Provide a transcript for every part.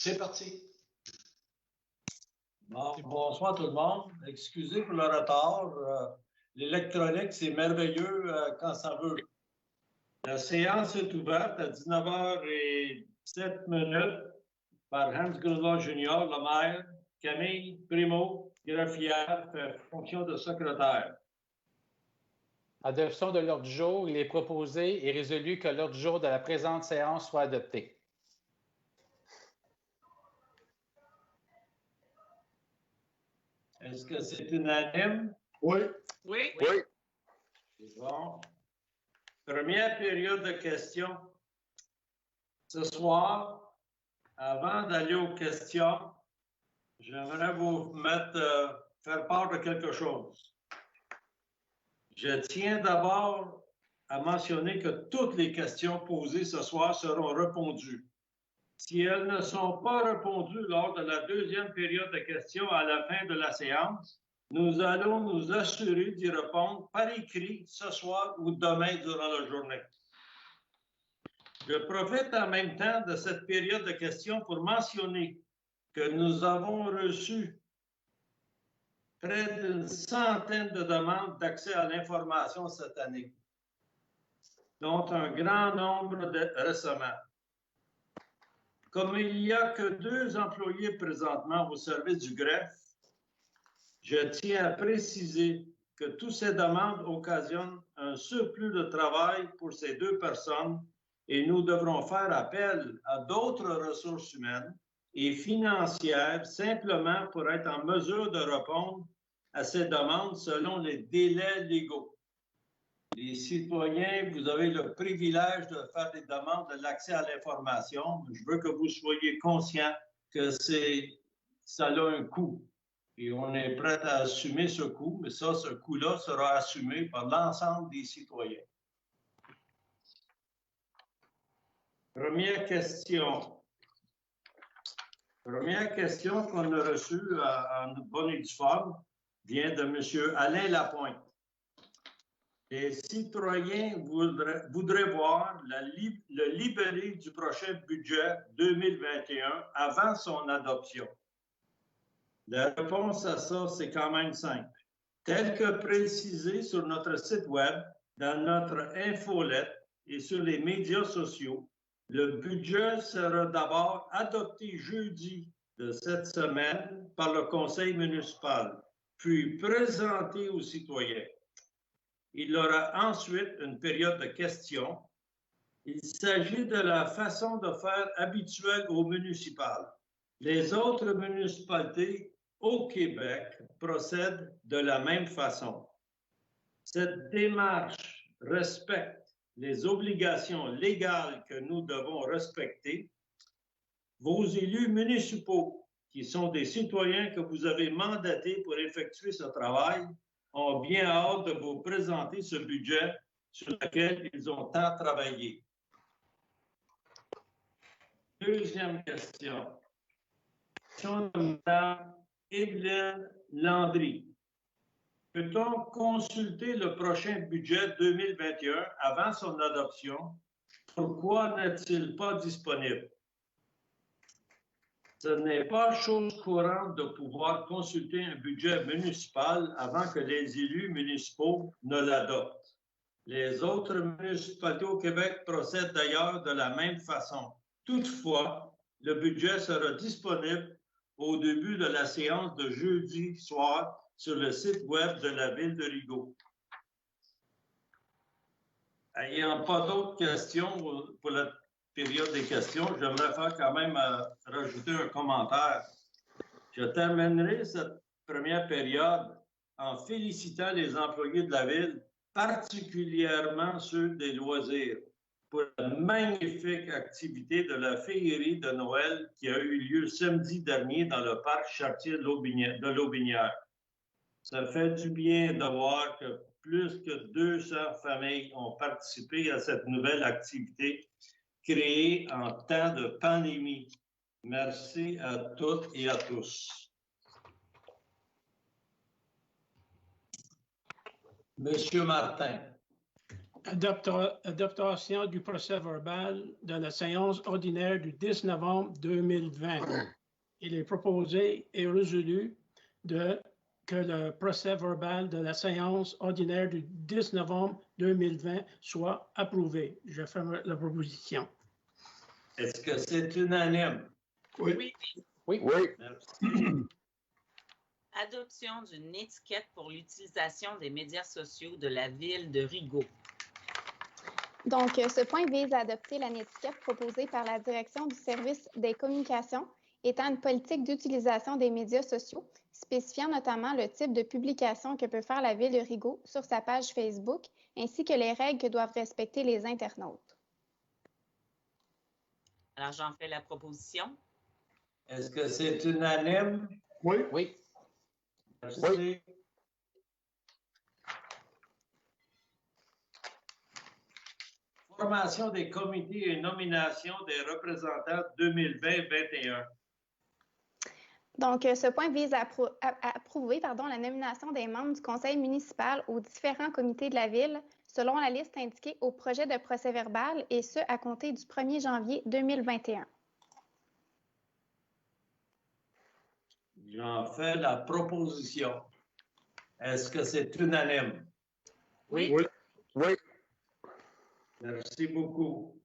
C'est parti. Bon, bonsoir tout le monde. Excusez pour le retard. L'électronique, c'est merveilleux quand ça veut. La séance est ouverte à 19h07 par Hans Grunwald Jr., le maire. Camille Primo, greffière, fait fonction de secrétaire. Adoption de l'ordre du jour. Il est proposé et résolu que l'ordre du jour de la présente séance soit adopté. Est-ce que c'est unanime? Oui. Oui. Oui. C'est bon. Première période de questions. Ce soir, avant d'aller aux questions, j'aimerais vous faire part de quelque chose. Je tiens d'abord à mentionner que toutes les questions posées ce soir seront répondues. Si elles ne sont pas répondues lors de la deuxième période de questions à la fin de la séance, nous allons nous assurer d'y répondre par écrit ce soir ou demain durant la journée. Je profite en même temps de cette période de questions pour mentionner que nous avons reçu près d'une centaine de demandes d'accès à l'information cette année, dont un grand nombre récemment. Comme il n'y a que 2 employés présentement au service du greffe, je tiens à préciser que toutes ces demandes occasionnent un surplus de travail pour ces 2 personnes et nous devrons faire appel à d'autres ressources humaines et financières simplement pour être en mesure de répondre à ces demandes selon les délais légaux. Les citoyens, vous avez le privilège de faire des demandes de l'accès à l'information. Je veux que vous soyez conscients que ça a un coût. Et on est prêt à assumer ce coût, mais ce coût-là sera assumé par l'ensemble des citoyens. Première question. Première question qu'on a reçue en bonne et due forme vient de M. Alain Lapointe. Les citoyens voudraient voir le libellé du prochain budget 2021 avant son adoption. La réponse à ça, c'est quand même simple. Tel que précisé sur notre site web, dans notre infolette et sur les médias sociaux, le budget sera d'abord adopté jeudi de cette semaine par le conseil municipal, puis présenté aux citoyens. Il y aura ensuite une période de questions. Il s'agit de la façon de faire habituelle aux municipales. Les autres municipalités au Québec procèdent de la même façon. Cette démarche respecte les obligations légales que nous devons respecter. Vos élus municipaux, qui sont des citoyens que vous avez mandatés pour effectuer ce travail, ont bien hâte de vous présenter ce budget sur lequel ils ont tant travaillé. Deuxième question. Question de Mme Evelyne Landry. Peut-on consulter le prochain budget 2021 avant son adoption? Pourquoi n'est-il pas disponible? Ce n'est pas chose courante de pouvoir consulter un budget municipal avant que les élus municipaux ne l'adoptent. Les autres municipalités au Québec procèdent d'ailleurs de la même façon. Toutefois, le budget sera disponible au début de la séance de jeudi soir sur le site web de la Ville de Rigaud. Ayant pas d'autres questions pour la période des questions, j'aimerais faire quand même rajouter un commentaire. Je terminerai cette première période en félicitant les employés de la Ville, particulièrement ceux des loisirs, pour la magnifique activité de la féerie de Noël qui a eu lieu samedi dernier dans le parc Chartier de l'Aubinière. Ça fait du bien de voir que plus que 200 familles ont participé à cette nouvelle activité créée en temps de pandémie. Merci à toutes et à tous. Monsieur Martin. Adaptation du procès-verbal de la séance ordinaire du 10 novembre 2020. Il est proposé et résolu que le procès-verbal de la séance ordinaire du 10 novembre 2020 soit approuvé. Je fais la proposition. Est-ce que c'est unanime? Oui. Oui. Merci. Adoption d'une étiquette pour l'utilisation des médias sociaux de la ville de Rigaud. Donc, ce point vise à adopter la étiquette proposée par la Direction du service des communications étant une politique d'utilisation des médias sociaux, spécifiant notamment le type de publication que peut faire la ville de Rigaud sur sa page Facebook, ainsi que les règles que doivent respecter les internautes. Alors, j'en fais la proposition. Est-ce que c'est unanime? Oui. Merci. Formation des comités et nomination des représentants 2020-21. Donc, ce point vise à approuver la nomination des membres du conseil municipal aux différents comités de la ville selon la liste indiquée au projet de procès-verbal et ce, à compter du 1er janvier 2021. J'en fais la proposition. Est-ce que c'est unanime? Oui. Merci beaucoup.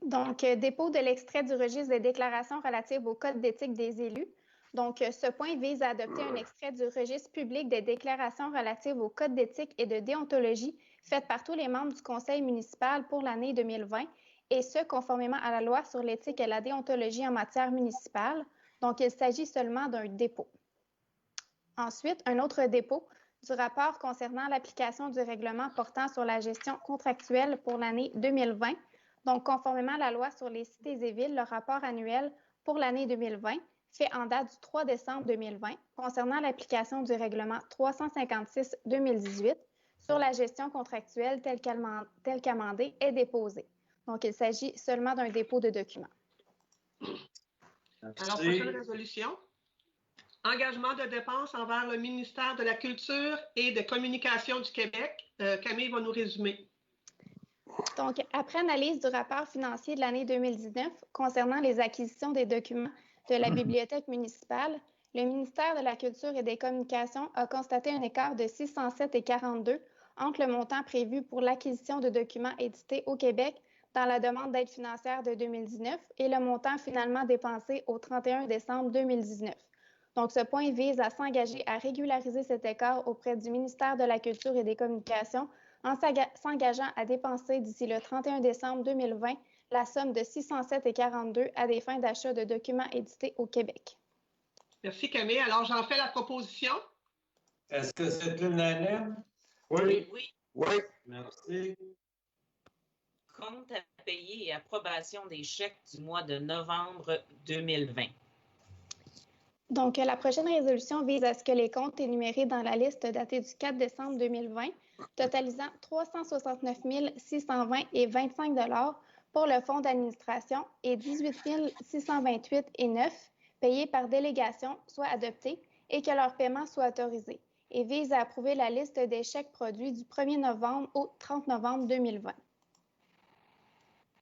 Donc, dépôt de l'extrait du registre des déclarations relatives au Code d'éthique des élus. Donc, ce point vise à adopter un extrait du registre public des déclarations relatives au Code d'éthique et de déontologie faites par tous les membres du conseil municipal pour l'année 2020, et ce, conformément à la loi sur l'éthique et la déontologie en matière municipale. Donc, il s'agit seulement d'un dépôt. Ensuite, un autre dépôt du rapport concernant l'application du règlement portant sur la gestion contractuelle pour l'année 2020. Donc, conformément à la loi sur les cités et villes, le rapport annuel pour l'année 2020 fait en date du 3 décembre 2020 concernant l'application du règlement 356-2018 sur la gestion contractuelle telle qu'amendée est déposé. Donc, il s'agit seulement d'un dépôt de documents. Merci. Alors, prochaine résolution. Engagement de dépenses envers le ministère de la Culture et des Communications du Québec. Camille va nous résumer. Donc, après analyse du rapport financier de l'année 2019 concernant les acquisitions des documents de la bibliothèque municipale, le ministère de la Culture et des Communications a constaté un écart de 607,42 entre le montant prévu pour l'acquisition de documents édités au Québec dans la demande d'aide financière de 2019 et le montant finalement dépensé au 31 décembre 2019. Donc, ce point vise à s'engager à régulariser cet écart auprès du ministère de la Culture et des Communications en s'engageant à dépenser d'ici le 31 décembre 2020 la somme de 607,42 à des fins d'achat de documents édités au Québec. Merci Camille. Alors, j'en fais la proposition. Est-ce que c'est unanime? Oui. Merci. Compte à payer et approbation des chèques du mois de novembre 2020. Donc, la prochaine résolution vise à ce que les comptes énumérés dans la liste datée du 4 décembre 2020, totalisant 369 620,25 $ pour le fonds d'administration et 18 628,9 $ payés par délégation, soient adoptés et que leur paiement soit autorisé, et vise à approuver la liste des chèques produits du 1er novembre au 30 novembre 2020.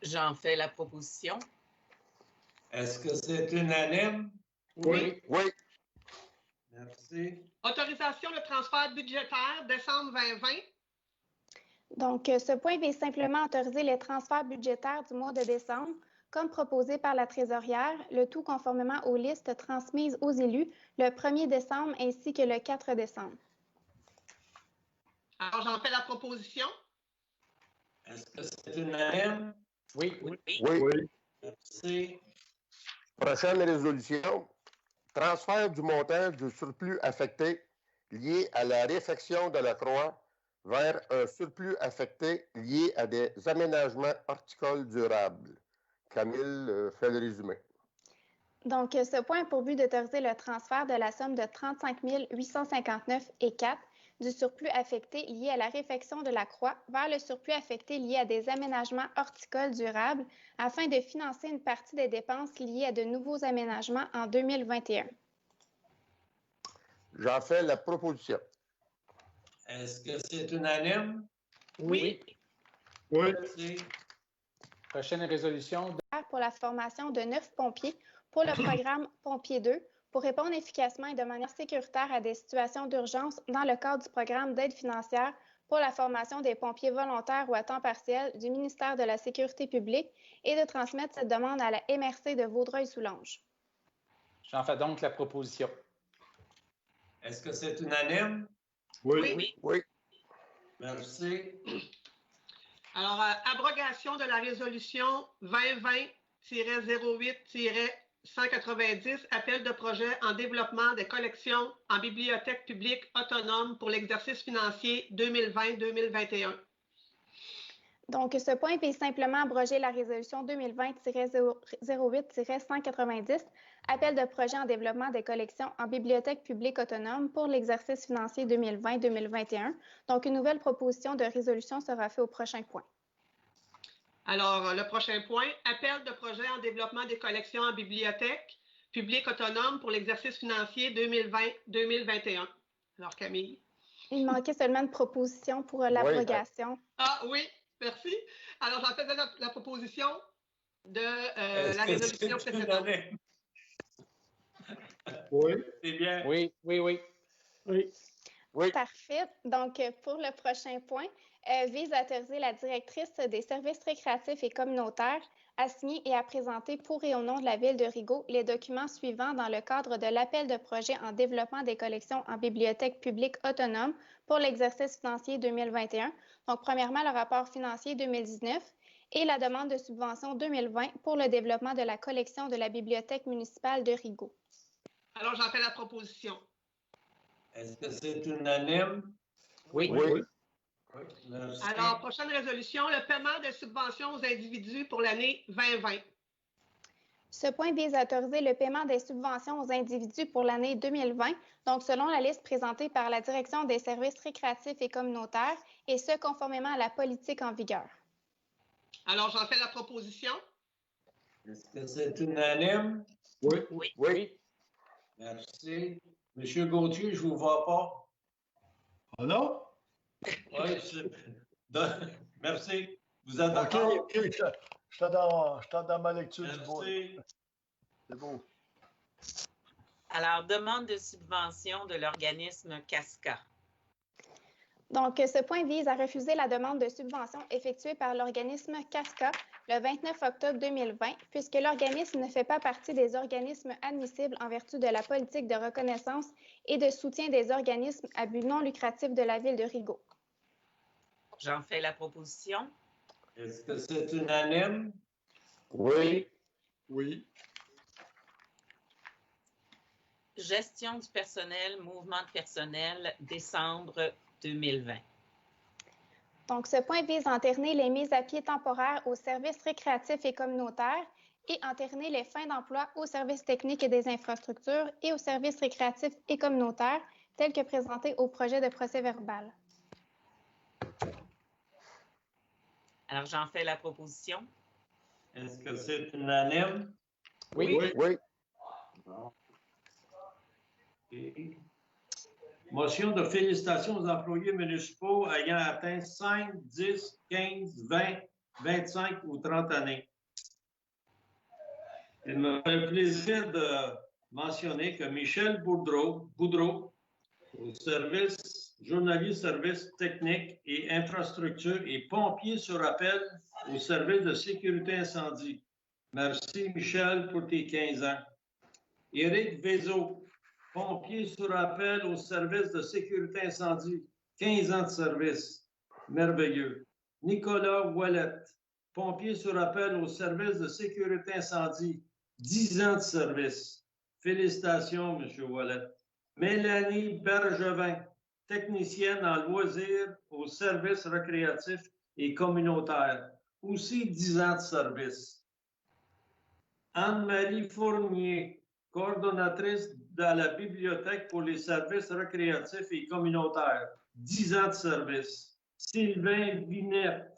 J'en fais la proposition. Est-ce que c'est unanime? Oui. Merci. Autorisation de transfert budgétaire décembre 2020. Donc, ce point vise simplement à autoriser les transferts budgétaires du mois de décembre, comme proposé par la trésorière, le tout conformément aux listes transmises aux élus le 1er décembre ainsi que le 4 décembre. Alors, j'en fais la proposition. Est-ce que c'est unanime? Oui. Merci. Prochaine résolution. Transfert du montant du surplus affecté lié à la réfection de la croix vers un surplus affecté lié à des aménagements horticoles durables. Camille fait le résumé. Donc, ce point a pour but d'autoriser le transfert de la somme de 35 859,04 du surplus affecté lié à la réfection de la croix vers le surplus affecté lié à des aménagements horticoles durables afin de financer une partie des dépenses liées à de nouveaux aménagements en 2021. J'en fais la proposition. Est-ce que c'est unanime? Oui. Oui. Merci. Prochaine résolution, Pour la formation de 9 pompiers pour le programme Pompiers 2 pour répondre efficacement et de manière sécuritaire à des situations d'urgence dans le cadre du programme d'aide financière pour la formation des pompiers volontaires ou à temps partiel du ministère de la Sécurité publique et de transmettre cette demande à la MRC de Vaudreuil-Soulanges. j'en fais donc la proposition. Est-ce que c'est unanime? Oui. Oui. Oui. Merci. Alors, abrogation de la résolution 2020-08-190, appel de projet en développement des collections en bibliothèque publique autonome pour l'exercice financier 2020-2021. Donc, ce point vise simplement à abroger la résolution 2020-08-190, appel de projet en développement des collections en bibliothèque publique autonome pour l'exercice financier 2020-2021. Donc, une nouvelle proposition de résolution sera faite au prochain point. Alors, le prochain point, appel de projet en développement des collections en bibliothèque publique autonome pour l'exercice financier 2020-2021. Alors, Camille. Il manquait seulement une proposition pour l'abrogation. Ah oui, merci. Alors, j'en fais la proposition de la résolution précédente. Oui. C'est bien. Oui. Oui. Oui. Parfait. Donc, pour le prochain point, vise à autoriser la directrice des services récréatifs et communautaires à signer et à présenter pour et au nom de la Ville de Rigaud les documents suivants dans le cadre de l'appel de projet en développement des collections en bibliothèque publique autonome pour l'exercice financier 2021. Donc, premièrement, le rapport financier 2019 et la demande de subvention 2020 pour le développement de la collection de la Bibliothèque municipale de Rigaud. Alors, j'en fais la proposition. Est-ce que c'est unanime? Oui. Oui. Oui. Merci. Alors, prochaine résolution, le paiement des subventions aux individus pour l'année 2020. Ce point vise à autoriser le paiement des subventions aux individus pour l'année 2020, donc selon la liste présentée par la Direction des services récréatifs et communautaires, et ce, conformément à la politique en vigueur. Alors, j'en fais la proposition. Est-ce que c'est unanime? Oui. Oui. Merci. Monsieur Gauthier, je ne vous vois pas. Ah non? Oui, merci. Vous êtes OK, d'accord? OK. J'étais dans ma lecture du bois. Merci. C'est beau. Alors, demande de subvention de l'organisme CASCA. Donc, ce point vise à refuser la demande de subvention effectuée par l'organisme CASCA le 29 octobre 2020, puisque l'organisme ne fait pas partie des organismes admissibles en vertu de la politique de reconnaissance et de soutien des organismes à but non lucratif de la Ville de Rigaud. J'en fais la proposition. Est-ce que c'est unanime? Oui. Oui. Gestion du personnel, mouvement de personnel, décembre 2020. Donc, ce point vise à entériner les mises à pied temporaires aux services récréatifs et communautaires et entériner les fins d'emploi aux services techniques et des infrastructures et aux services récréatifs et communautaires tels que présentés au projet de procès-verbal. Alors, j'en fais la proposition. Est-ce que c'est unanime? Oui. Oui. Bon. OK. Motion de félicitations aux employés municipaux ayant atteint 5, 10, 15, 20, 25 ou 30 années. Il me fait plaisir de mentionner que Michel Boudreau, au service journalier, service technique et infrastructure et pompier sur appel au service de sécurité incendie. Merci Michel pour tes 15 ans. Éric Vézo, pompier sur appel au service de sécurité incendie, 15 ans de service. Merveilleux. Nicolas Ouellette, pompier sur appel au service de sécurité incendie, 10 ans de service. Félicitations, M. Ouellette. Mélanie Bergevin, technicienne en loisirs au service récréatif et communautaire, aussi 10 ans de service. Anne-Marie Fournier, coordonnatrice de la bibliothèque pour les services récréatifs et communautaires, 10 ans de service. Sylvain Vinette,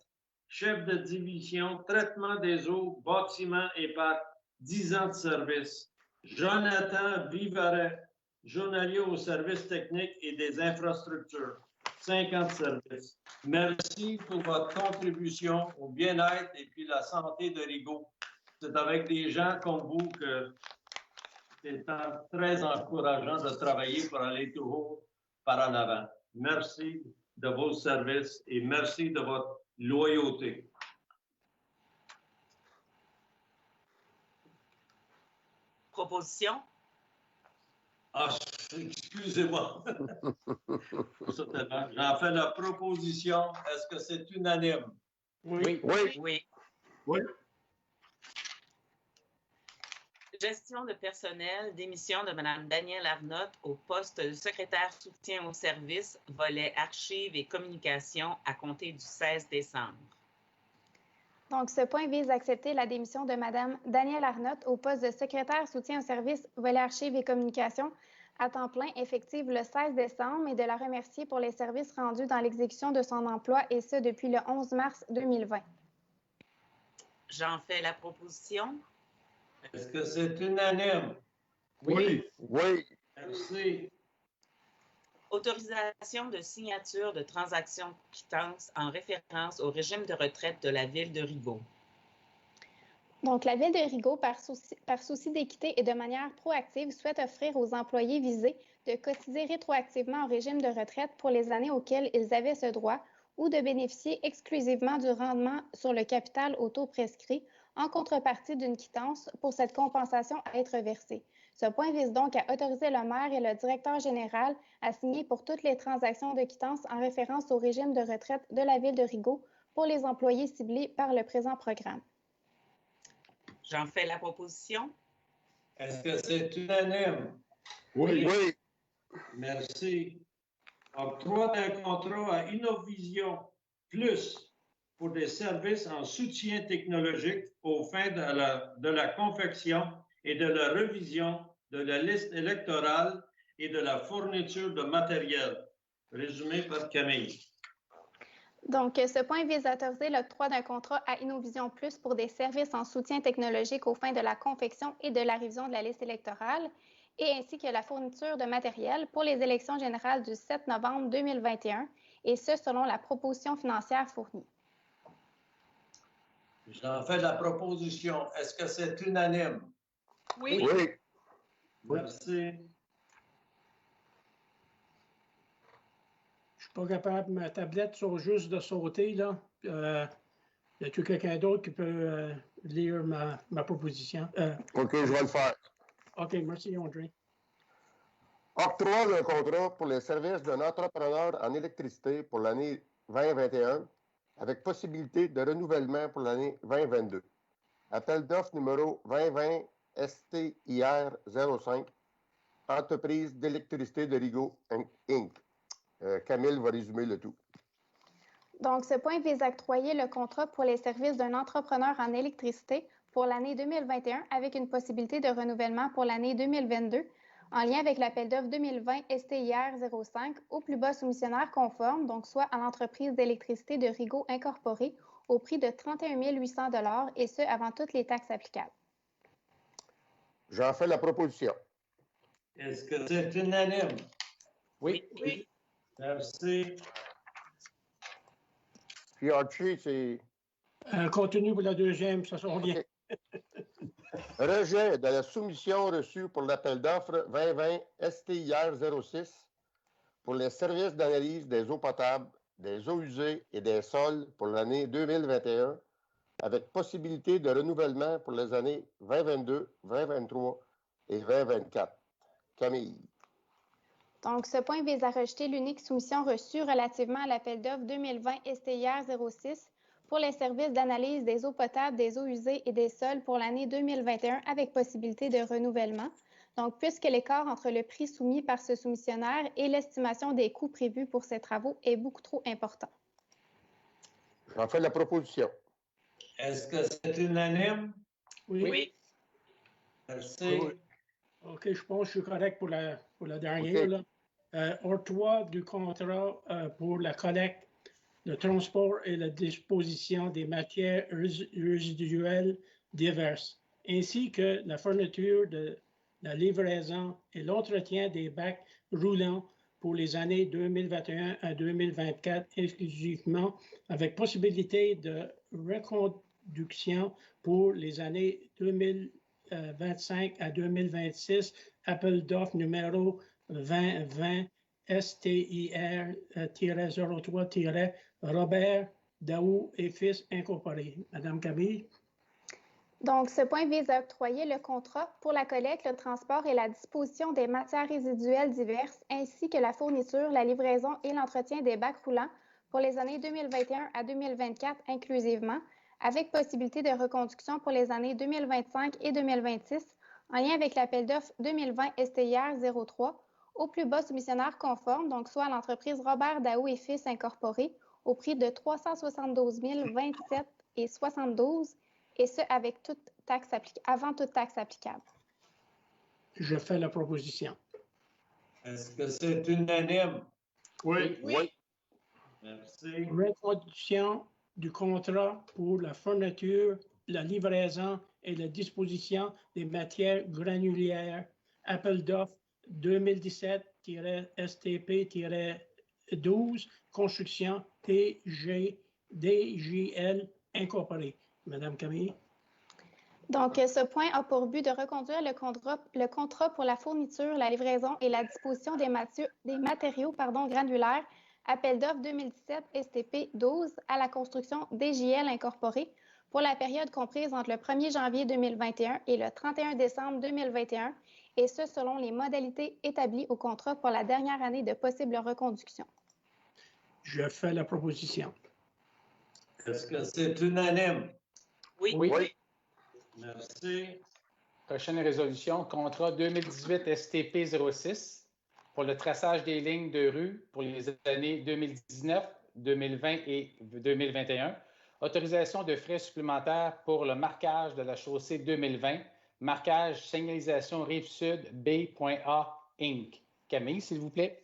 chef de division traitement des eaux, bâtiments et parcs, 10 ans de service. Jonathan Vivaret, journalier au service technique et des infrastructures, 50 services. Merci pour votre contribution au bien-être et puis la santé de Rigaud. C'est avec des gens comme vous que c'est très encourageant de travailler pour aller toujours par en avant. Merci de vos services et merci de votre loyauté. Proposition? Ah, excusez-moi. J'en fais la proposition. Est-ce que c'est unanime? Oui. Oui. Oui. Oui. Gestion de personnel, démission de Mme Danielle Arnott au poste de secrétaire soutien au service, volet archives et communication à compter du 16 décembre. Donc, ce point vise à accepter la démission de Mme Danielle Arnott au poste de secrétaire soutien au service volet archives et communications à temps plein effective le 16 décembre et de la remercier pour les services rendus dans l'exécution de son emploi et ce depuis le 11 mars 2020. J'en fais la proposition. Est-ce que c'est unanime? Oui. Oui. Merci. Autorisation de signature de transactions quittances en référence au régime de retraite de la Ville de Rigaud. Donc, la Ville de Rigaud, par souci d'équité et de manière proactive, souhaite offrir aux employés visés de cotiser rétroactivement au régime de retraite pour les années auxquelles ils avaient ce droit ou de bénéficier exclusivement du rendement sur le capital au taux prescrit en contrepartie d'une quittance pour cette compensation à être versée. Ce point vise donc à autoriser le maire et le directeur général à signer pour toutes les transactions de quittance en référence au régime de retraite de la Ville de Rigaud pour les employés ciblés par le présent programme. J'en fais la proposition. Est-ce que c'est unanime? Oui. Oui. Merci. Octroi d'un contrat à Innovision Plus pour des services en soutien technologique aux fins de la confection et de la révision de la liste électorale et de la fourniture de matériel. Résumé par Camille. Donc, ce point vise à autoriser l'octroi d'un contrat à Innovision Plus pour des services en soutien technologique aux fins de la confection et de la révision de la liste électorale et ainsi que la fourniture de matériel pour les élections générales du 7 novembre 2021 et ce, selon la proposition financière fournie. J'en fais la proposition. Est-ce que c'est unanime? Oui. Oui. Merci. Je suis pas capable, ma tablette sont juste de sauter, là. Y a-t-il quelqu'un d'autre qui peut lire ma proposition? OK, je vais le faire. OK, merci, André. Octroi d'un contrat pour les services d'un entrepreneur en électricité pour l'année 2021 avec possibilité de renouvellement pour l'année 2022. Appel d'offres numéro 2020 STIR 05, Entreprise d'électricité de Rigaud Inc. Camille va résumer le tout. Donc, ce point vise à octroyer le contrat pour les services d'un entrepreneur en électricité pour l'année 2021 avec une possibilité de renouvellement pour l'année 2022 en lien avec l'appel d'offres 2020 STIR 05 au plus bas soumissionnaire conforme, donc soit à l'entreprise d'électricité de Rigaud Incorporée au prix de 31 800 $ et ce, avant toutes les taxes applicables. J'en fais la proposition. Est-ce que c'est unanime? Oui. Oui. Merci. Puis Archie, c'est Continue pour la deuxième, ça s'en vient. rejet de la soumission reçue pour l'appel d'offres 2020 STIR 06 pour les services d'analyse des eaux potables, des eaux usées et des sols pour l'année 2021 avec possibilité de renouvellement pour les années 2022, 2023 et 2024. Camille. Donc, ce point vise à rejeter l'unique soumission reçue relativement à l'appel d'offres 2020 STIR 06 pour les services d'analyse des eaux potables, des eaux usées et des sols pour l'année 2021 avec possibilité de renouvellement. Donc, puisque l'écart entre le prix soumis par ce soumissionnaire et l'estimation des coûts prévus pour ces travaux est beaucoup trop important. J'en fais la proposition. Est-ce que c'est unanime? Oui. Merci. Oui. OK, je pense que je suis correct pour la dernière. OK. Là. Octroi du contrat pour la collecte, le transport et la disposition des matières résiduelles diverses, ainsi que la fourniture de la livraison et l'entretien des bacs roulants pour les années 2021 à 2024 exclusivement, avec possibilité de reconduction pour les années 2025 à 2026, appel d'offres numéro 2020 STIR-03- Daou et Fils Incorporé. Madame Camille. Donc, ce point vise à octroyer le contrat pour la collecte, le transport et la disposition des matières résiduelles diverses, ainsi que la fourniture, la livraison et l'entretien des bacs roulants pour les années 2021 à 2024 inclusivement, avec possibilité de reconduction pour les années 2025 et 2026, en lien avec l'appel d'offres 2020 STIR-03, au plus bas soumissionnaire conforme, donc soit à l'entreprise Robert Daou et Fils Incorporé, au prix de 372 027,72 et ce, avec toute taxe avant toute taxe applicable. Je fais la proposition. Est-ce que c'est unanime? Oui. Oui. Merci. Reconduction du contrat pour la fourniture, la livraison et la disposition des matières granulaires. Appel d'offres 2017-STP-12, construction DGL Incorporé. Madame Camille. Donc, ce point a pour but de reconduire le contrat pour la fourniture, la livraison et la disposition des matériaux granulaires, appel d'offres 2017 STP 12 à la construction DGL Incorporé pour la période comprise entre le 1er janvier 2021 et le 31 décembre 2021, et ce, selon les modalités établies au contrat pour la dernière année de possible reconduction. Je fais la proposition. Est-ce que c'est unanime? Oui. Oui. Merci. Prochaine résolution, contrat 2018 STP 06 pour le traçage des lignes de rue pour les années 2019, 2020 et 2021. Autorisation de frais supplémentaires pour le marquage de la chaussée 2020, marquage signalisation Rive-Sud B.A. Inc. Camille, s'il vous plaît.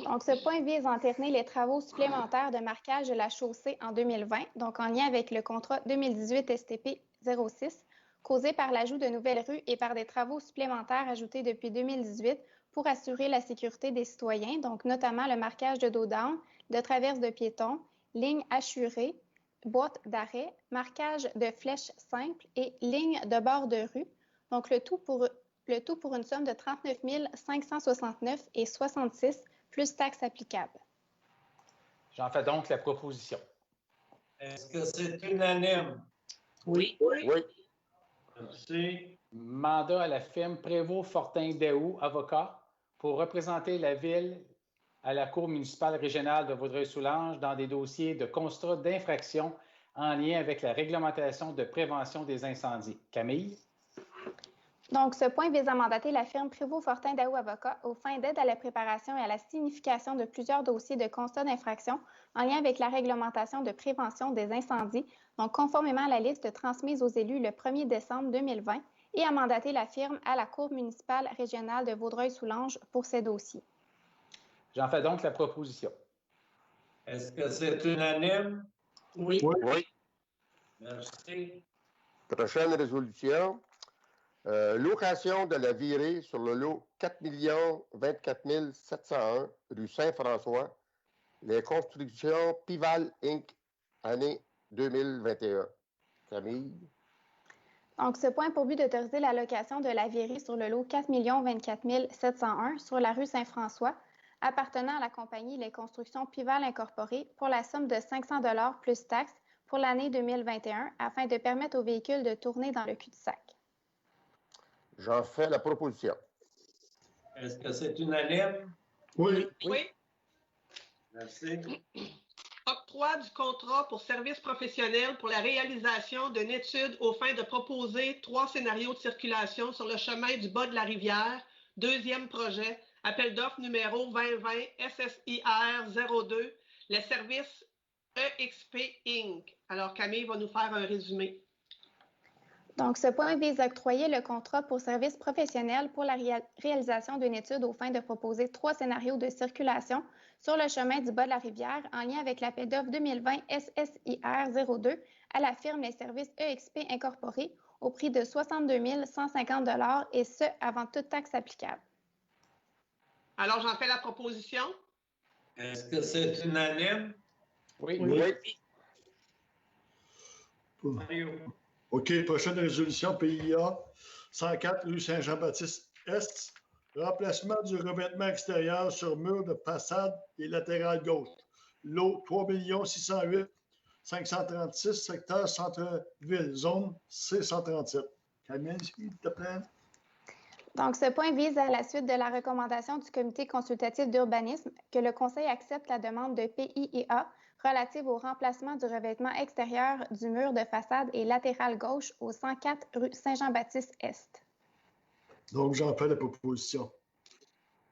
Donc, ce point vise à entériner les travaux supplémentaires de marquage de la chaussée en 2020, donc en lien avec le contrat 2018 STP 06, causé par l'ajout de nouvelles rues et par des travaux supplémentaires ajoutés depuis 2018 pour assurer la sécurité des citoyens, donc notamment le marquage de dos d'âne, de traverse de piétons, lignes assurées, boîtes d'arrêt, marquage de flèches simples et lignes de bord de rue. Donc, le tout pour une somme de 39 569,66 plus taxes applicables. J'en fais donc la proposition. Est-ce que c'est unanime? Oui. Oui. Merci. Mandat à la firme Prévost-Fortin-Daou, avocat, pour représenter la Ville à la Cour municipale régionale de Vaudreuil-Soulanges dans des dossiers de constat d'infraction en lien avec la réglementation de prévention des incendies. Camille? Donc, ce point vise à mandater la firme Prévost-Fortin-Daou Avocat aux fins d'aide à la préparation et à la signification de plusieurs dossiers de constat d'infraction en lien avec la réglementation de prévention des incendies, donc conformément à la liste transmise aux élus le 1er décembre 2020, et à mandater la firme à la Cour municipale régionale de Vaudreuil-Soulanges pour ces dossiers. J'en fais donc la proposition. Est-ce que c'est unanime? Oui. Oui. Merci. Prochaine résolution. Location de la virée sur le lot 4 24 701 rue Saint-François, les constructions Pival Inc., année 2021. Camille? Donc, ce point a pour but d'autoriser la location de la virée sur le lot 4 24 701 sur la rue Saint-François, appartenant à la compagnie Les Constructions Pival Incorporées pour la somme de 500 $ plus taxes pour l'année 2021 afin de permettre aux véhicules de tourner dans le cul-de-sac. J'en fais la proposition. Est-ce que c'est unanime? Oui. Oui. Merci. Octroi du contrat pour service professionnel pour la réalisation d'une étude aux fins de proposer 3 scénarios de circulation sur le chemin du bas de la rivière. Deuxième projet, appel d'offres numéro 2020 SSIR 02, les services EXP Inc. Alors, Camille va nous faire un résumé. Donc, ce point vise à octroyer le contrat pour service professionnel pour la réalisation d'une étude aux fins de proposer 3 scénarios de circulation sur le chemin du bas de la rivière en lien avec l'appel d'offres 2020 SSIR 02 à la firme Les Services EXP Incorporés au prix de 62 150 $ et ce, avant toute taxe applicable. Alors, j'en fais la proposition. Est-ce que c'est unanime? Oui. Oui. Mario? OK, prochaine résolution, PIA 104, rue Saint-Jean-Baptiste-Est. Remplacement du revêtement extérieur sur mur de façade et latéral gauche. Lot 3 608 536, secteur centre-ville, zone C137. Camille, s'il te plaît. Donc, ce point vise à la suite de la recommandation du Comité consultatif d'urbanisme que le Conseil accepte la demande de PIEA relative au remplacement du revêtement extérieur du mur de façade et latéral gauche au 104 rue Saint-Jean-Baptiste-Est. Donc, j'en fais la proposition.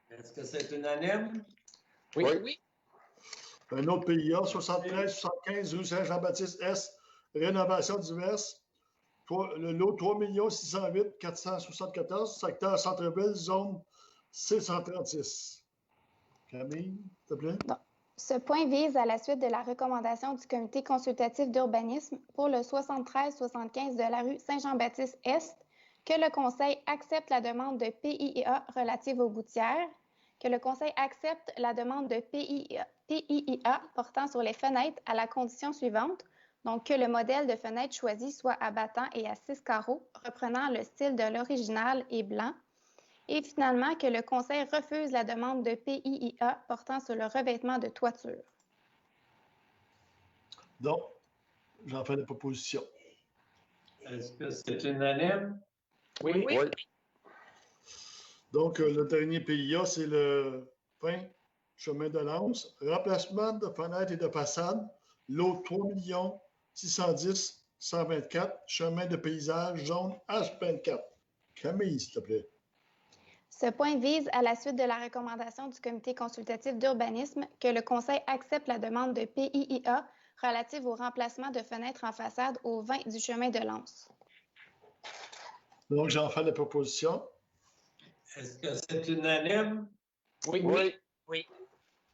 Est-ce que c'est unanime? Oui. Un autre PIA 73-75 rue Saint-Jean-Baptiste-Est, rénovation diverse. Le lot 3 608 474, secteur centre-ville, zone C136. Camille, s'il te plaît. Ce point vise à la suite de la recommandation du Comité consultatif d'urbanisme pour le 73-75 de la rue Saint-Jean-Baptiste-Est, que le Conseil accepte la demande de PIEA relative aux gouttières, que le Conseil accepte la demande de PIEA portant sur les fenêtres à la condition suivante, donc que le modèle de fenêtre choisi soit abattant et à 6 carreaux, reprenant le style de l'original et blanc, et finalement que le Conseil refuse la demande de PIEA portant sur le revêtement de toiture. Donc, j'en fais la proposition. Est-ce que c'est unanime? Oui. Donc, le dernier PIA, c'est le fin chemin de Lance. Remplacement de fenêtres et de façades. Lot 3 610 124. Chemin de paysage, zone H24. Camille, s'il te plaît. Ce point vise à la suite de la recommandation du Comité consultatif d'urbanisme que le Conseil accepte la demande de PIEA relative au remplacement de fenêtres en façade au 20 du chemin de Lance. Donc, j'en fais la proposition. Est-ce que c'est unanime? Oui.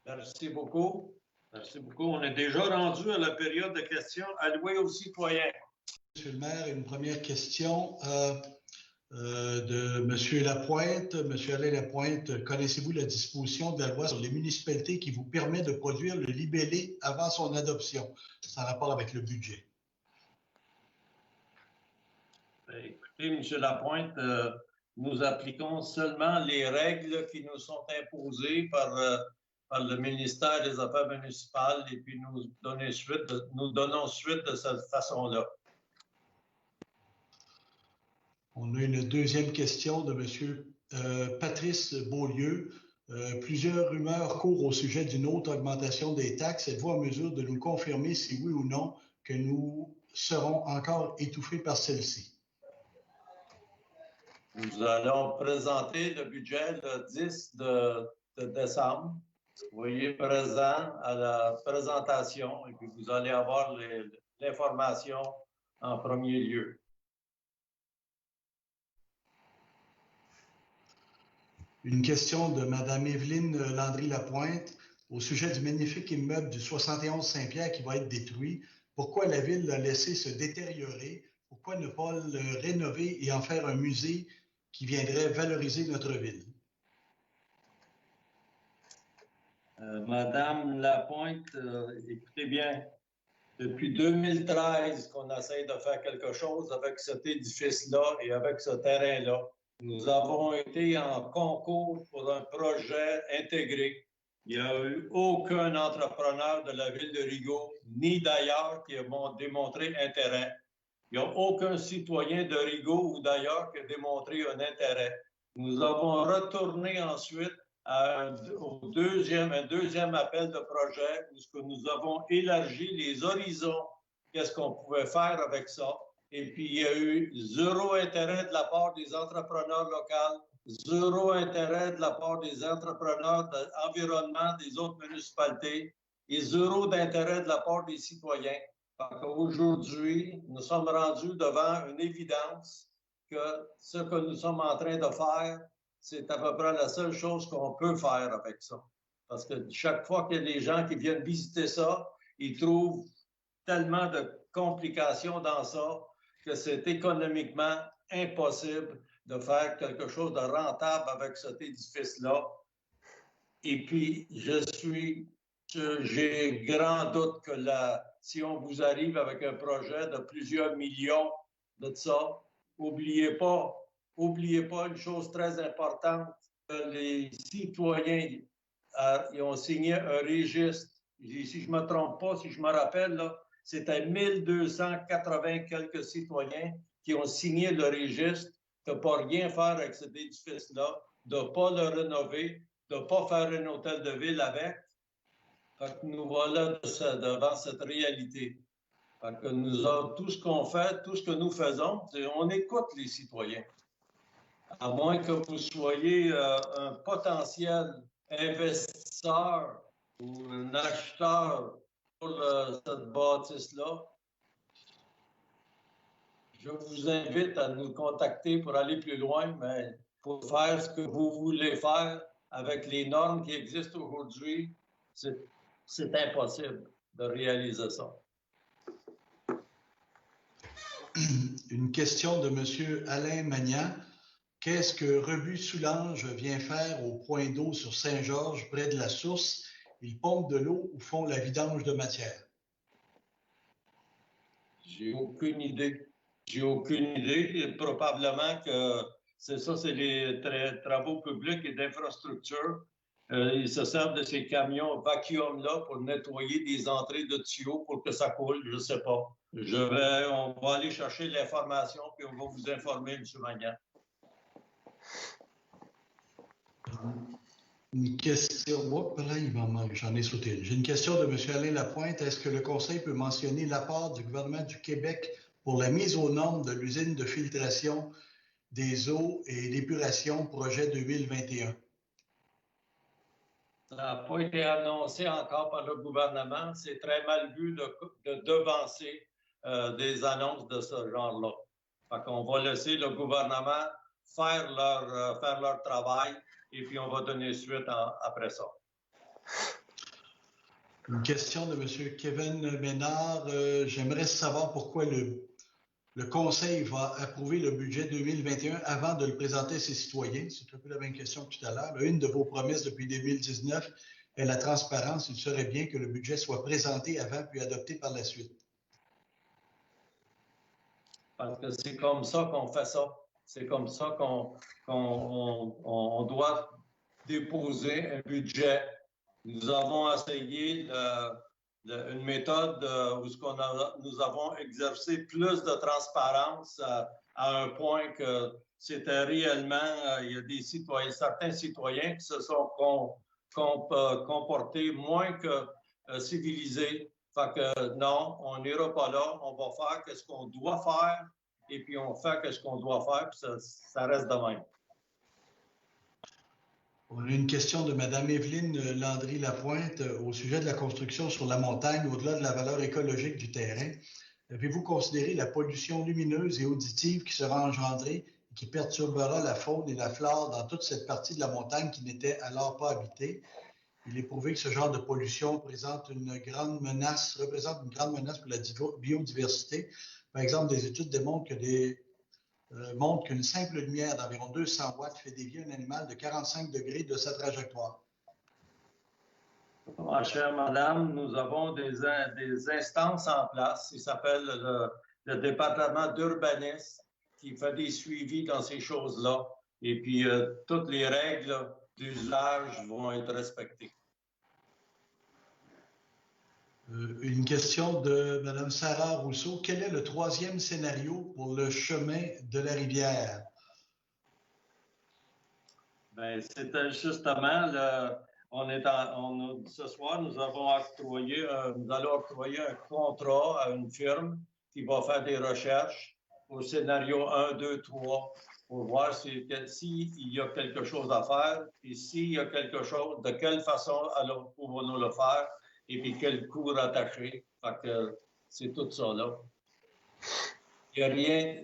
Merci beaucoup. Merci beaucoup. On est déjà rendu à la période de questions allouées aux citoyens. Monsieur le maire, une première question de M. Lapointe. M. Alain Lapointe, connaissez-vous la disposition de la loi sur les municipalités qui vous permet de produire le libellé avant son adoption? C'est en rapport avec le budget. Écoutez, M. Lapointe, nous appliquons seulement les règles qui nous sont imposées par le ministère des Affaires municipales et puis nous donnons suite de cette façon-là. On a une deuxième question de M. Patrice Beaulieu. Plusieurs rumeurs courent au sujet d'une autre augmentation des taxes. Êtes-vous en mesure de nous confirmer si oui ou non que nous serons encore étouffés par celle-ci? Nous allons présenter le budget le 10 de décembre. Soyez présents à la présentation et puis vous allez avoir l'information en premier lieu. Une question de Mme Évelyne Landry-Lapointe au sujet du magnifique immeuble du 71 Saint-Pierre qui va être détruit. Pourquoi la Ville l'a laissé se détériorer? Pourquoi ne pas le rénover et en faire un musée qui viendrait valoriser notre ville? Madame Lapointe, écoutez bien, depuis 2013 qu'on essaie de faire quelque chose avec cet édifice-là et avec ce terrain-là. Nous avons été en concours pour un projet intégré. Il n'y a eu aucun entrepreneur de la ville de Rigaud, ni d'ailleurs, qui a démontré intérêt. Il n'y a aucun citoyen de Rigaud ou d'ailleurs qui a démontré un intérêt. Nous avons retourné ensuite un deuxième appel de projet où nous avons élargi les horizons, qu'est-ce qu'on pouvait faire avec ça. Et puis, il y a eu zéro intérêt de la part des entrepreneurs locaux, zéro intérêt de la part des entrepreneurs d'environnement des autres municipalités et zéro d'intérêt de la part des citoyens. Aujourd'hui, nous sommes rendus devant une évidence que ce que nous sommes en train de faire, c'est à peu près la seule chose qu'on peut faire avec ça. Parce que chaque fois qu'il y a des gens qui viennent visiter ça, ils trouvent tellement de complications dans ça que c'est économiquement impossible de faire quelque chose de rentable avec cet édifice-là. Et puis, j'ai grand doute que si on vous arrive avec un projet de plusieurs millions de ça, oubliez pas une chose très importante, que les citoyens ils ont signé un registre. Si je ne me trompe pas, si je me rappelle, là, c'était 1280 quelques citoyens qui ont signé le registre de ne pas rien faire avec cet édifice-là, de ne pas le rénover, de ne pas faire un hôtel de ville avec. Fait que nous voilà devant cette réalité. Fait que nous avons tout ce qu'on fait, tout ce que nous faisons, on écoute les citoyens. À moins que vous soyez un potentiel investisseur ou un acheteur pour cette bâtisse-là, je vous invite à nous contacter pour aller plus loin, mais pour faire ce que vous voulez faire avec les normes qui existent aujourd'hui, c'est impossible de réaliser ça. Une question de M. Alain Magnan. Qu'est-ce que Rebut-Soulanges vient faire au point d'eau sur Saint-Georges, près de la source? Ils pompent de l'eau ou font la vidange de matière? J'ai aucune idée. J'ai aucune idée. Probablement que c'est les travaux publics et d'infrastructure. Ils se servent de ces camions vacuum-là pour nettoyer des entrées de tuyaux pour que ça coule. Je ne sais pas. On va aller chercher l'information puis on va vous informer, M. Magnan. Une question. J'en ai sauté une. J'ai une question de M. Alain Lapointe. Est-ce que le Conseil peut mentionner l'apport du gouvernement du Québec pour la mise aux normes de l'usine de filtration des eaux et d'épuration projet 2021? Ça n'a pas été annoncé encore par le gouvernement. C'est très mal vu de devancer des annonces de ce genre-là. Fait qu'on va laisser le gouvernement faire leur travail et puis on va donner suite après ça. Une question de M. Kevin Ménard. J'aimerais savoir pourquoi le Conseil va approuver le budget 2021 avant de le présenter à ses citoyens. C'est un peu la même question que tout à l'heure. Une de vos promesses depuis 2019 est la transparence. Il serait bien que le budget soit présenté avant puis adopté par la suite. Parce que c'est comme ça qu'on fait ça. C'est comme ça qu'on doit déposer un budget. Nous avons essayé une méthode où nous avons exercé plus de transparence à un point que c'était réellement, il y a certains citoyens qui se sont comportés moins que civilisés. Fait que non, on n'ira pas là, on va faire ce qu'on doit faire et puis on fait ce qu'on doit faire, puis ça reste de même. On a une question de Mme Evelyne Landry-Lapointe au sujet de la construction sur la montagne, au-delà de la valeur écologique du terrain. Avez-vous considéré la pollution lumineuse et auditive qui sera engendrée et qui perturbera la faune et la flore dans toute cette partie de la montagne qui n'était alors pas habitée? Il est prouvé que ce genre de pollution représente une grande menace pour la biodiversité. Par exemple, des études démontrent qu'une simple lumière d'environ 200 watts fait dévier un animal de 45 degrés de sa trajectoire. Ma chère madame, nous avons des instances en place. Il s'appelle le département d'urbanisme qui fait des suivis dans ces choses-là. Et puis, toutes les règles d'usage vont être respectées. Une question de Mme Sarah Rousseau. Quel est le troisième scénario pour le chemin de la rivière? Bien, c'était justement, ce soir, nous allons octroyer un contrat à une firme qui va faire des recherches au scénario 1, 2, 3 pour voir s'il y a quelque chose à faire et s'il y a quelque chose, de quelle façon pouvons-nous le faire et puis quel coût rattaché. Fait que c'est tout ça, là. Il n'y a rien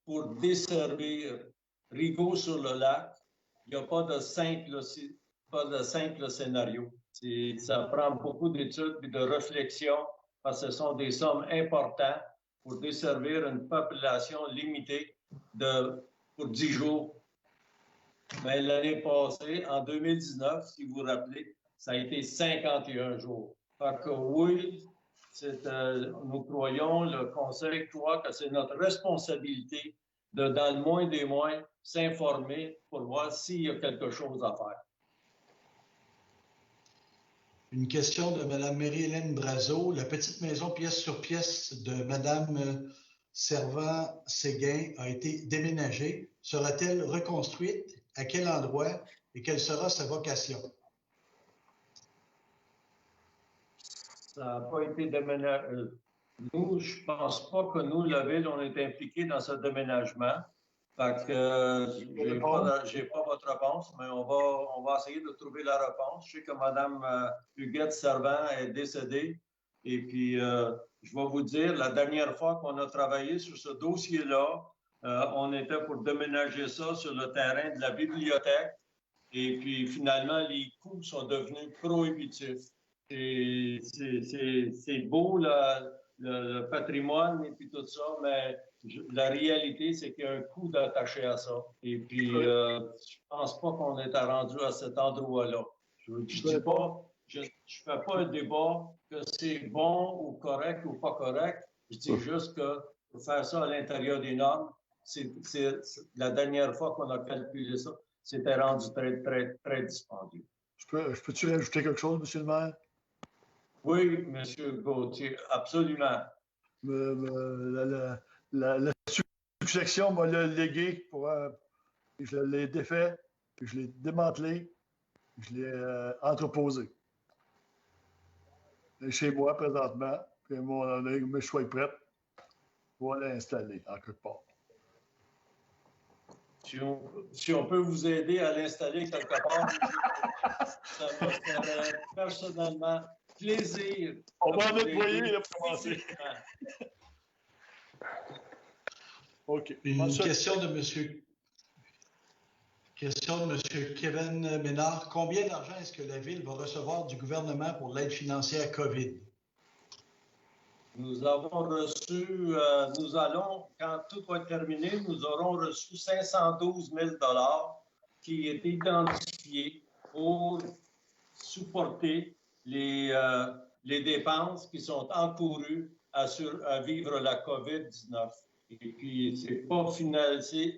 pour desservir Rigaud sur le lac. Il n'y a pas de simple scénario. Ça prend beaucoup d'études et de réflexion parce que ce sont des sommes importantes pour desservir une population limitée pour 10 jours. Mais l'année passée, en 2019, si vous vous rappelez, ça a été 51 jours. Fait que oui, nous croyons, le Conseil croit que c'est notre responsabilité de, dans le moins des moins, s'informer pour voir s'il y a quelque chose à faire. Une question de Mme Marie-Hélène Brazeau. La petite maison pièce sur pièce de Mme Servant-Séguin a été déménagée. Sera-t-elle reconstruite? À quel endroit? Et quelle sera sa vocation? Ça n'a pas été déménagé. Nous, je ne pense pas que nous, la Ville, on est impliqués dans ce déménagement. Fait que j'ai pas votre réponse, mais on va essayer de trouver la réponse. Je sais que Mme Huguette Servant est décédée. Et puis, je vais vous dire, la dernière fois qu'on a travaillé sur ce dossier-là, on était pour déménager ça sur le terrain de la bibliothèque. Et puis, finalement, les coûts sont devenus prohibitifs. Et c'est beau, le patrimoine et puis tout ça, mais la réalité, c'est qu'il y a un coût d'attaché à ça. Et puis, je pense pas qu'on est rendu à cet endroit-là. Je ne fais pas un débat que c'est bon ou correct ou pas correct. Je dis juste que pour faire ça à l'intérieur des normes, c'est la dernière fois qu'on a calculé ça, c'était rendu très, très, très dispendieux. Je peux-tu rajouter quelque chose, M. le maire? Oui, M. Gauthier, absolument. La succession m'a légué je l'ai défait, puis je l'ai démantelé, puis je l'ai entreposé. Et chez moi, présentement, puis je suis prêt pour l'installer en quelque part. Si on peut vous aider à l'installer quelque part, ça me ferait personnellement plaisir. On va en nettoyer là, pour commencer. OK. Une question de M. Kevin Ménard. Combien d'argent est-ce que la Ville va recevoir du gouvernement pour l'aide financière COVID? Nous avons reçu, quand tout va être terminé, nous aurons reçu 512 000 $ qui est identifié pour supporter les dépenses qui sont encourues à vivre la COVID-19. Et puis, ce n'est pas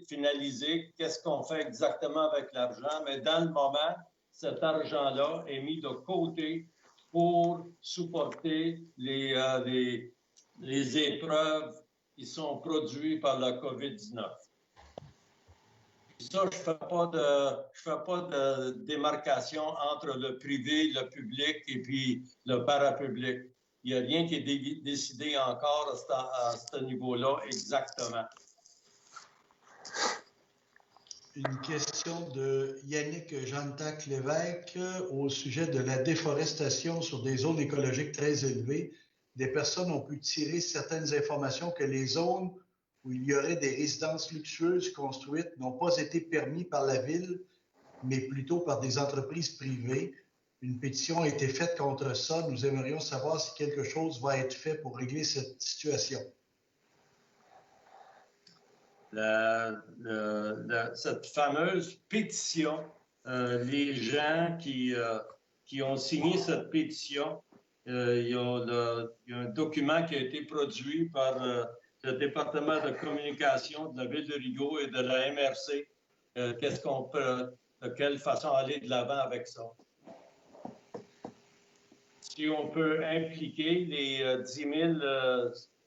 finalisé qu'est-ce qu'on fait exactement avec l'argent, mais dans le moment, cet argent-là est mis de côté pour supporter les épreuves qui sont produites par la COVID-19. Ça, je fais pas de démarcation entre le privé, le public et puis le parapublic. Il n'y a rien qui est décidé encore à ce niveau-là exactement. Une question de Yannick Jantac-Lévesque au sujet de la déforestation sur des zones écologiques très élevées. Des personnes ont pu tirer certaines informations que les zones où il y aurait des résidences luxueuses construites n'ont pas été permis par la Ville, mais plutôt par des entreprises privées. Une pétition a été faite contre ça. Nous aimerions savoir si quelque chose va être fait pour régler cette situation. Cette fameuse pétition, les gens qui ont signé cette pétition, il y a un document qui a été produit par le département de communication de la Ville de Rigaud et de la MRC. De quelle façon aller de l'avant avec ça? Si on peut impliquer les 10 000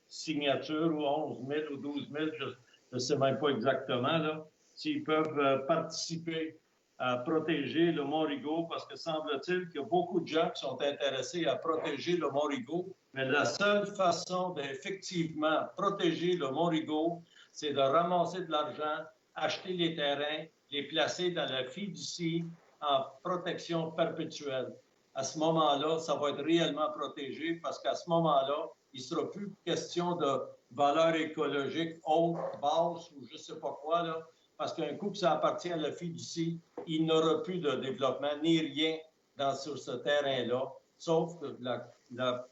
signatures ou 11 000 ou 12 000, je ne sais même pas exactement, s'ils peuvent participer à protéger le Mont-Rigaud, parce que semble-t-il qu'il y a beaucoup de gens qui sont intéressés à protéger le Mont-Rigaud, mais la seule façon d'effectivement protéger le Mont-Rigaud, c'est de ramasser de l'argent, acheter les terrains, les placer dans la fiducie en protection perpétuelle. À ce moment-là, ça va être réellement protégé parce qu'à ce moment-là, il ne sera plus question de valeur écologique haute, basse ou je ne sais pas quoi, là, parce qu'un coup que ça appartient à la fiducie, il n'aura plus de développement ni rien sur ce terrain-là, sauf la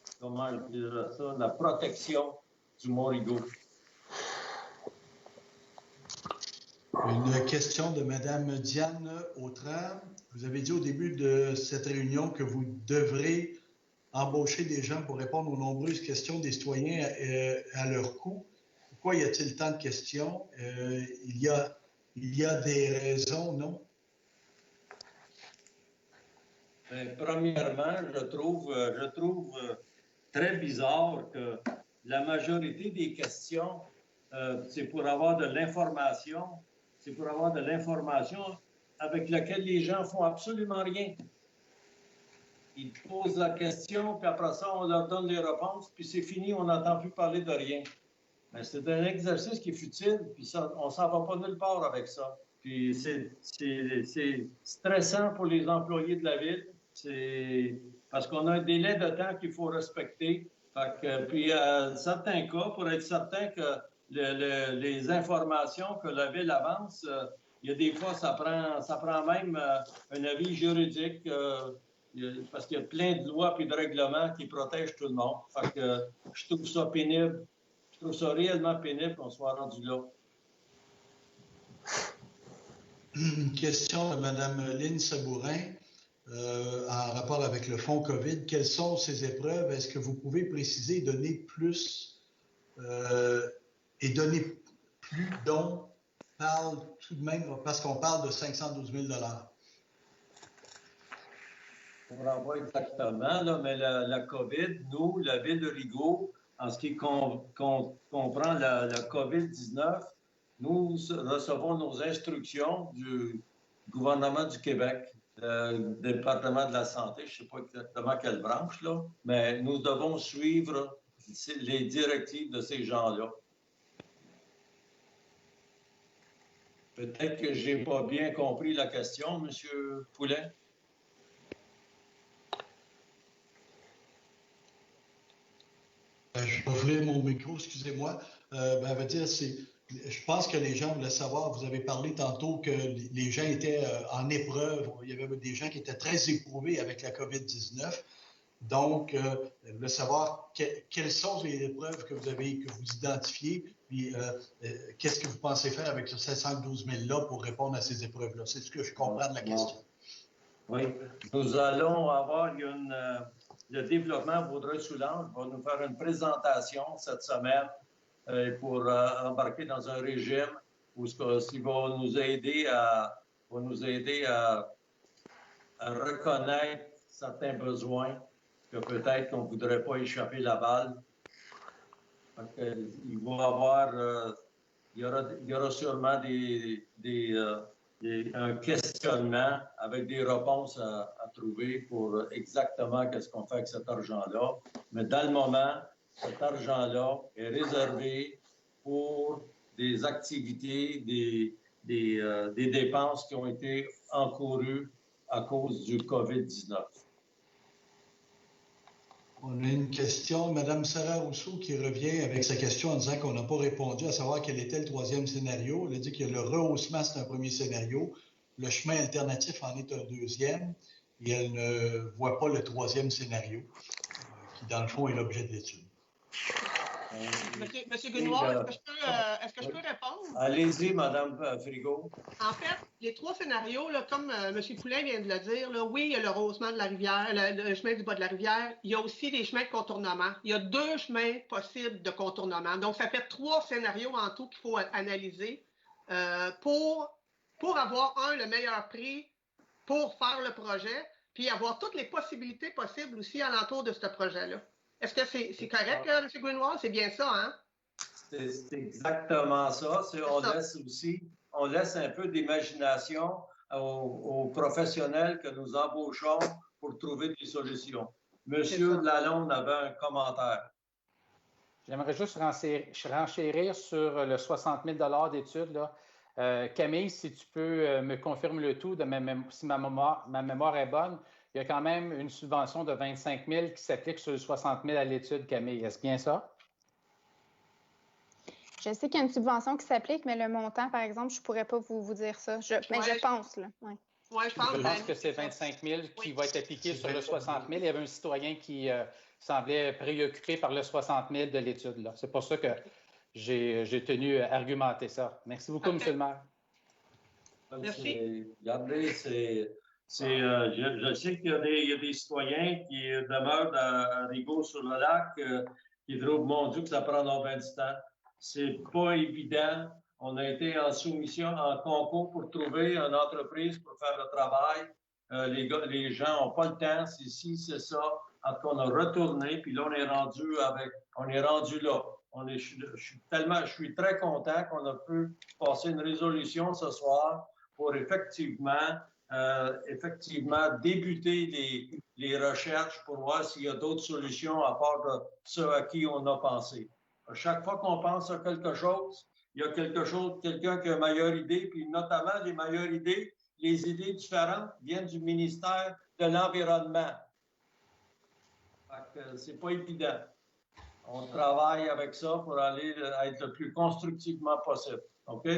protection du Mont-Rigaud. Une question de Mme Diane Autran. Vous avez dit au début de cette réunion que vous devrez embaucher des gens pour répondre aux nombreuses questions des citoyens à leur coût. Pourquoi y a-t-il tant de questions? Il y a des raisons, non? Bien, premièrement, je trouve très bizarre que la majorité des questions, c'est pour avoir de l'information. C'est pour avoir de l'information avec laquelle les gens font absolument rien. Ils posent la question, puis après ça, on leur donne les réponses, puis c'est fini, on n'entend plus parler de rien. Mais c'est un exercice qui est futile, puis ça, on ne s'en va pas nulle part avec ça. Puis c'est stressant pour les employés de la ville. C'est parce qu'on a un délai de temps qu'il faut respecter. Puis, à certains cas, pour être certain que les informations que la ville avance, il y a des fois, ça prend même un avis juridique parce qu'il y a plein de lois et de règlements qui protègent tout le monde. Fait que je trouve ça pénible. Je trouve ça réellement pénible qu'on soit rendu là. Une question de Mme Lynne Sabourin en rapport avec le fonds COVID. Quelles sont ces épreuves? Est-ce que vous pouvez préciser et donner plus et donner plus dont parle tout de même, parce qu'on parle de 512 000 $. On ne voit pas exactement, là, mais la COVID, nous, la ville de Rigaud, en ce qui comprend la COVID-19, nous recevons nos instructions du gouvernement du Québec, le département de la santé, je ne sais pas exactement quelle branche, là, mais nous devons suivre les directives de ces gens-là. Peut-être que je n'ai pas bien compris la question, M. Poulet. Je vais ouvrir mon micro, excusez-moi. Je pense que les gens voulaient savoir, vous avez parlé tantôt que les gens étaient en épreuve. Il y avait des gens qui étaient très éprouvés avec la COVID-19. Donc, je voulais savoir quelles sont les épreuves que vous identifiez, puis qu'est-ce que vous pensez faire avec ces 512 000 $ pour répondre à ces épreuves-là? C'est ce que je comprends de la question. Oui, nous allons avoir le développement Vaudreuil-Soulanges va nous faire une présentation cette semaine pour embarquer dans un régime où il va nous aider à reconnaître certains besoins que peut-être qu'on ne voudrait pas échapper la balle. Il y aura sûrement un questionnement avec des réponses à trouver pour exactement qu'est-ce qu'on fait avec cet argent-là. Mais dans le moment, cet argent-là est réservé pour des activités, des dépenses qui ont été encourues à cause du COVID-19. On a une question de Mme Sarah Rousseau qui revient avec sa question en disant qu'on n'a pas répondu à savoir quel était le troisième scénario. Elle a dit que le rehaussement, c'est un premier scénario. Le chemin alternatif en est un deuxième. Et elle ne voit pas le troisième scénario, qui, dans le fond, est l'objet de l'étude. Monsieur Guenois, est-ce que je peux répondre? Allez-y, Mme Frigo. En fait, les trois scénarios, là, comme M. Poulain vient de le dire, là, oui, il y a le rehaussement de la rivière, le chemin du bas de la rivière. Il y a aussi des chemins de contournement. Il y a 2 chemins possibles de contournement. Donc, ça fait 3 scénarios en tout qu'il faut analyser pour avoir, le meilleur prix pour faire le projet, puis avoir toutes les possibilités possibles aussi alentour de ce projet-là. Est-ce que c'est correct, M. Greenwald? C'est bien ça, hein? C'est exactement ça. On laisse un peu d'imagination aux professionnels que nous embauchons pour trouver des solutions. Monsieur Lalonde avait un commentaire. J'aimerais juste renchérir sur le 60 000 $ d'études. Camille, si tu peux me confirmer le tout, si ma mémoire est bonne, il y a quand même une subvention de 25 000 qui s'applique sur le 60 000 à l'étude, Camille. Est-ce bien ça? Je sais qu'il y a une subvention qui s'applique, mais le montant, par exemple, je ne pourrais pas vous dire ça. Mais je pense, là. Ouais. Oui, je pense que c'est 25 000 qui va être appliqué sur le 60 000. Il y avait un citoyen qui semblait préoccupé par le 60 000 de l'étude. C'est pour ça que j'ai tenu à argumenter ça. Merci beaucoup, M. le maire. Merci. Regardez, je sais qu'il y a des citoyens qui demeurent à Rigaud sur le lac qui trouvent, mon Dieu, que ça prend donc bien du temps. C'est pas évident. On a été en soumission, en concours pour trouver une entreprise pour faire le travail. Les gens n'ont pas le temps, c'est ci, c'est ça. En tout cas, on a retourné, puis là, on est rendu là. Je suis très content qu'on a pu passer une résolution ce soir pour effectivement débuter les recherches pour voir s'il y a d'autres solutions à part de ceux à qui on a pensé. À chaque fois qu'on pense à quelque chose, il y a quelqu'un qui a une meilleure idée, puis notamment les meilleures idées, les idées différentes viennent du ministère de l'Environnement. C'est pas évident. On travaille avec ça pour aller être le plus constructivement possible. OK?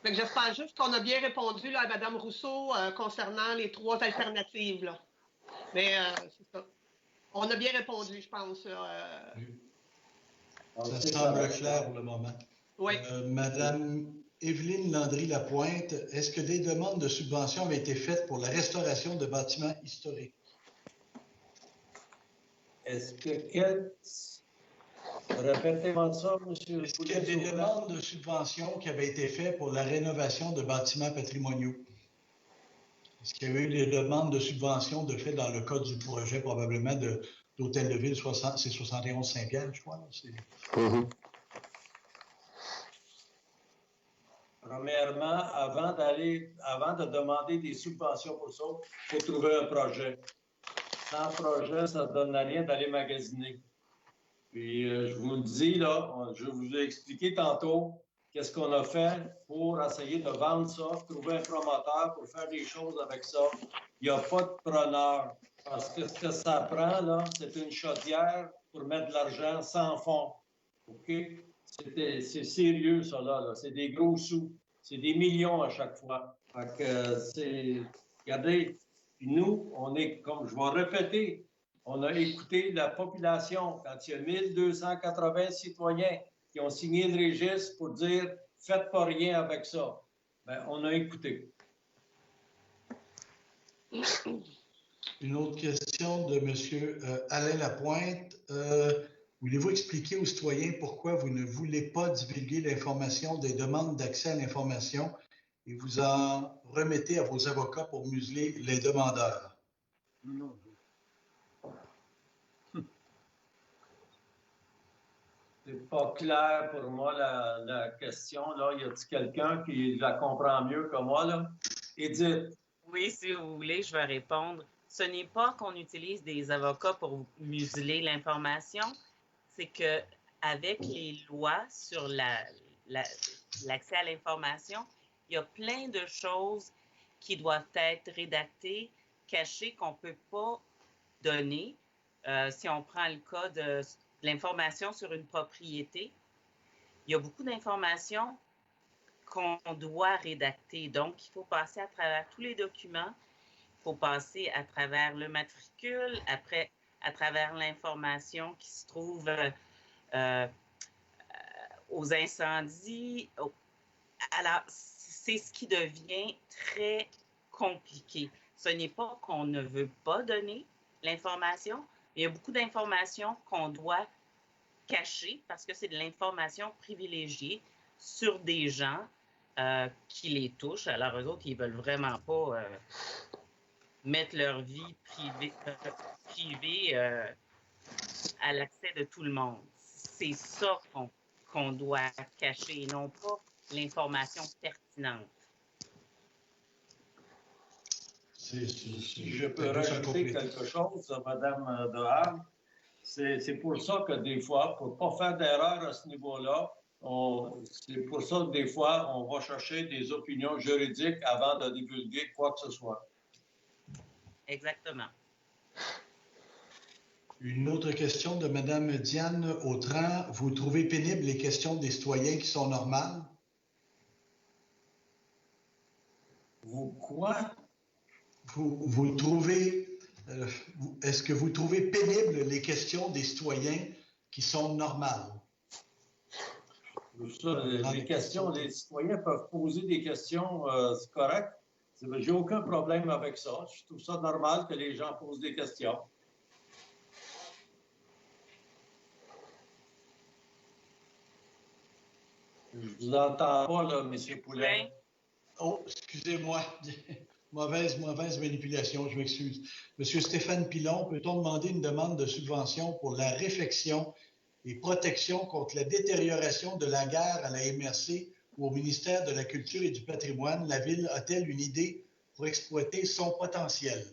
J'espère juste qu'on a bien répondu là, à Mme Rousseau concernant les 3 alternatives. Là. Mais c'est ça. On a bien répondu, je pense. Ça semble clair pour le moment. Oui. Madame Evelyne Landry-Lapointe, est-ce que des demandes de subventions avaient été faites pour la restauration de bâtiments historiques? Est-ce que Répétez-moi ça, M. Est-ce qu'il y a des demandes de subventions qui avaient été faites pour la rénovation de bâtiments patrimoniaux? Est-ce qu'il y a eu des demandes de subventions de fait dans le cadre du projet, probablement, d'Hôtel de Ville, c'est 71 Saint-Pierre, je crois. Premièrement, avant de demander des subventions pour ça, il faut trouver un projet. Sans projet, ça ne donne rien d'aller magasiner. Puis, je vous le dis, là, je vous ai expliqué tantôt qu'est-ce qu'on a fait pour essayer de vendre ça, trouver un promoteur pour faire des choses avec ça. Il n'y a pas de preneur. Parce que ce que ça prend, là, c'est une chaudière pour mettre de l'argent sans fond. OK? C'est sérieux, ça, là. C'est des gros sous. C'est des millions à chaque fois. Fait que regardez, nous, on est, comme je vais répéter, on a écouté la population quand il y a 1280 citoyens qui ont signé le registre pour dire « faites pas rien avec ça ». Bien, on a écouté. Une autre question de M. Alain Lapointe. Voulez-vous expliquer aux citoyens pourquoi vous ne voulez pas divulguer l'information des demandes d'accès à l'information et vous en remettez à vos avocats pour museler les demandeurs? Non. C'est pas clair pour moi la question. Là, y a-t-il quelqu'un qui la comprend mieux que moi, là? Edith. Oui, si vous voulez, je vais répondre. Ce n'est pas qu'on utilise des avocats pour museler l'information, c'est qu'avec les lois sur l'accès à l'information, il y a plein de choses qui doivent être rédactées, cachées, qu'on ne peut pas donner. Si on prend le cas de l'information sur une propriété, il y a beaucoup d'informations qu'on doit rédacter. Donc, il faut passer à travers tous les documents, il faut passer à travers le matricule, après à travers l'information qui se trouve aux incendies. Alors, c'est ce qui devient très compliqué. Ce n'est pas qu'on ne veut pas donner l'information, mais il y a beaucoup d'informations qu'on doit cacher parce que c'est de l'information privilégiée sur des gens qui les touchent. Alors, eux autres, ils ne veulent vraiment pas mettre leur vie privée à l'accès de tout le monde. C'est ça qu'on doit cacher et non pas l'information pertinente. Si je peux rajouter quelque chose, Mme Dehaene, c'est pour ça que des fois, pour ne pas faire d'erreur à ce niveau-là, c'est pour ça que des fois, on va chercher des opinions juridiques avant de divulguer quoi que ce soit. Exactement. Une autre question de Mme Diane Autran. Vous trouvez pénibles les questions des citoyens qui sont normales? Vous quoi? Vous trouvez... est-ce que vous trouvez pénibles les questions des citoyens qui sont normales? Ça, les questions, les citoyens peuvent poser des questions, c'est correct. J'ai aucun problème avec ça. Je trouve ça normal que les gens posent des questions. Je vous entends pas, là, M. Poulet. Oh, excusez-moi. Mauvaise manipulation, je m'excuse. Monsieur Stéphane Pilon, peut-on demander une demande de subvention pour la réfection et protection contre la détérioration de la gare à la MRC ou au ministère de la Culture et du Patrimoine? La Ville a-t-elle une idée pour exploiter son potentiel?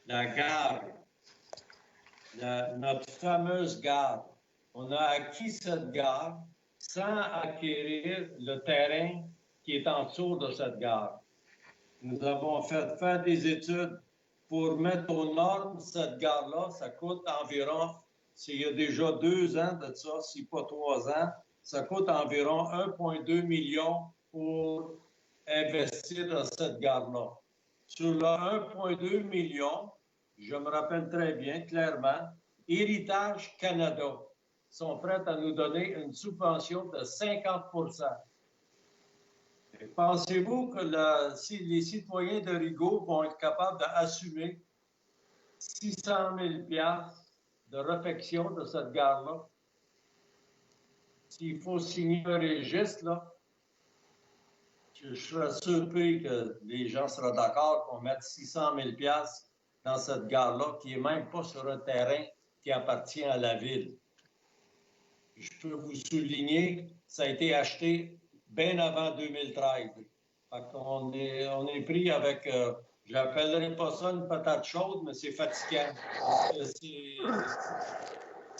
La gare, notre fameuse gare. On a acquis cette gare sans acquérir le terrain qui est en dessous de cette gare. Nous avons fait faire des études pour mettre aux normes cette gare-là. Ça coûte environ, il y a déjà 2 ans de ça, si pas 3 ans, ça coûte environ 1,2 million pour investir dans cette gare-là. Sur le 1,2 million, je me rappelle très bien, clairement, Héritage Canada sont prêts à nous donner une subvention de 50%. Pensez-vous que si les citoyens de Rigaud vont être capables d'assumer 600 000 $ de réfection de cette gare-là? S'il faut signer un registre, là, je serais surpris que les gens seraient d'accord qu'on mette 600 000 $ dans cette gare-là, qui n'est même pas sur un terrain qui appartient à la ville. Je peux vous souligner, ça a été acheté bien avant 2013. On est pris avec, je n'appellerai pas ça une patate chaude, mais c'est fatigant.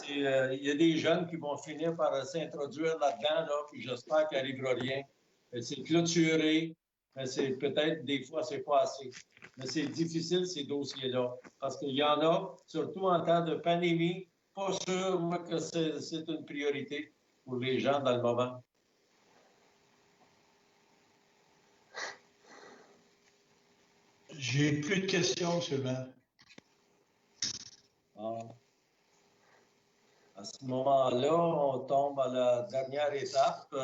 Il y a des jeunes qui vont finir par s'introduire là-dedans, là, puis j'espère qu'il n'arrivera rien. C'est clôturé, mais peut-être des fois, c'est pas assez. Mais c'est difficile, ces dossiers-là, parce qu'il y en a, surtout en temps de pandémie, pas sûr, moi, que c'est une priorité pour les gens dans le moment. J'ai plus de questions, M. le maire. À ce moment-là, on tombe à la dernière étape,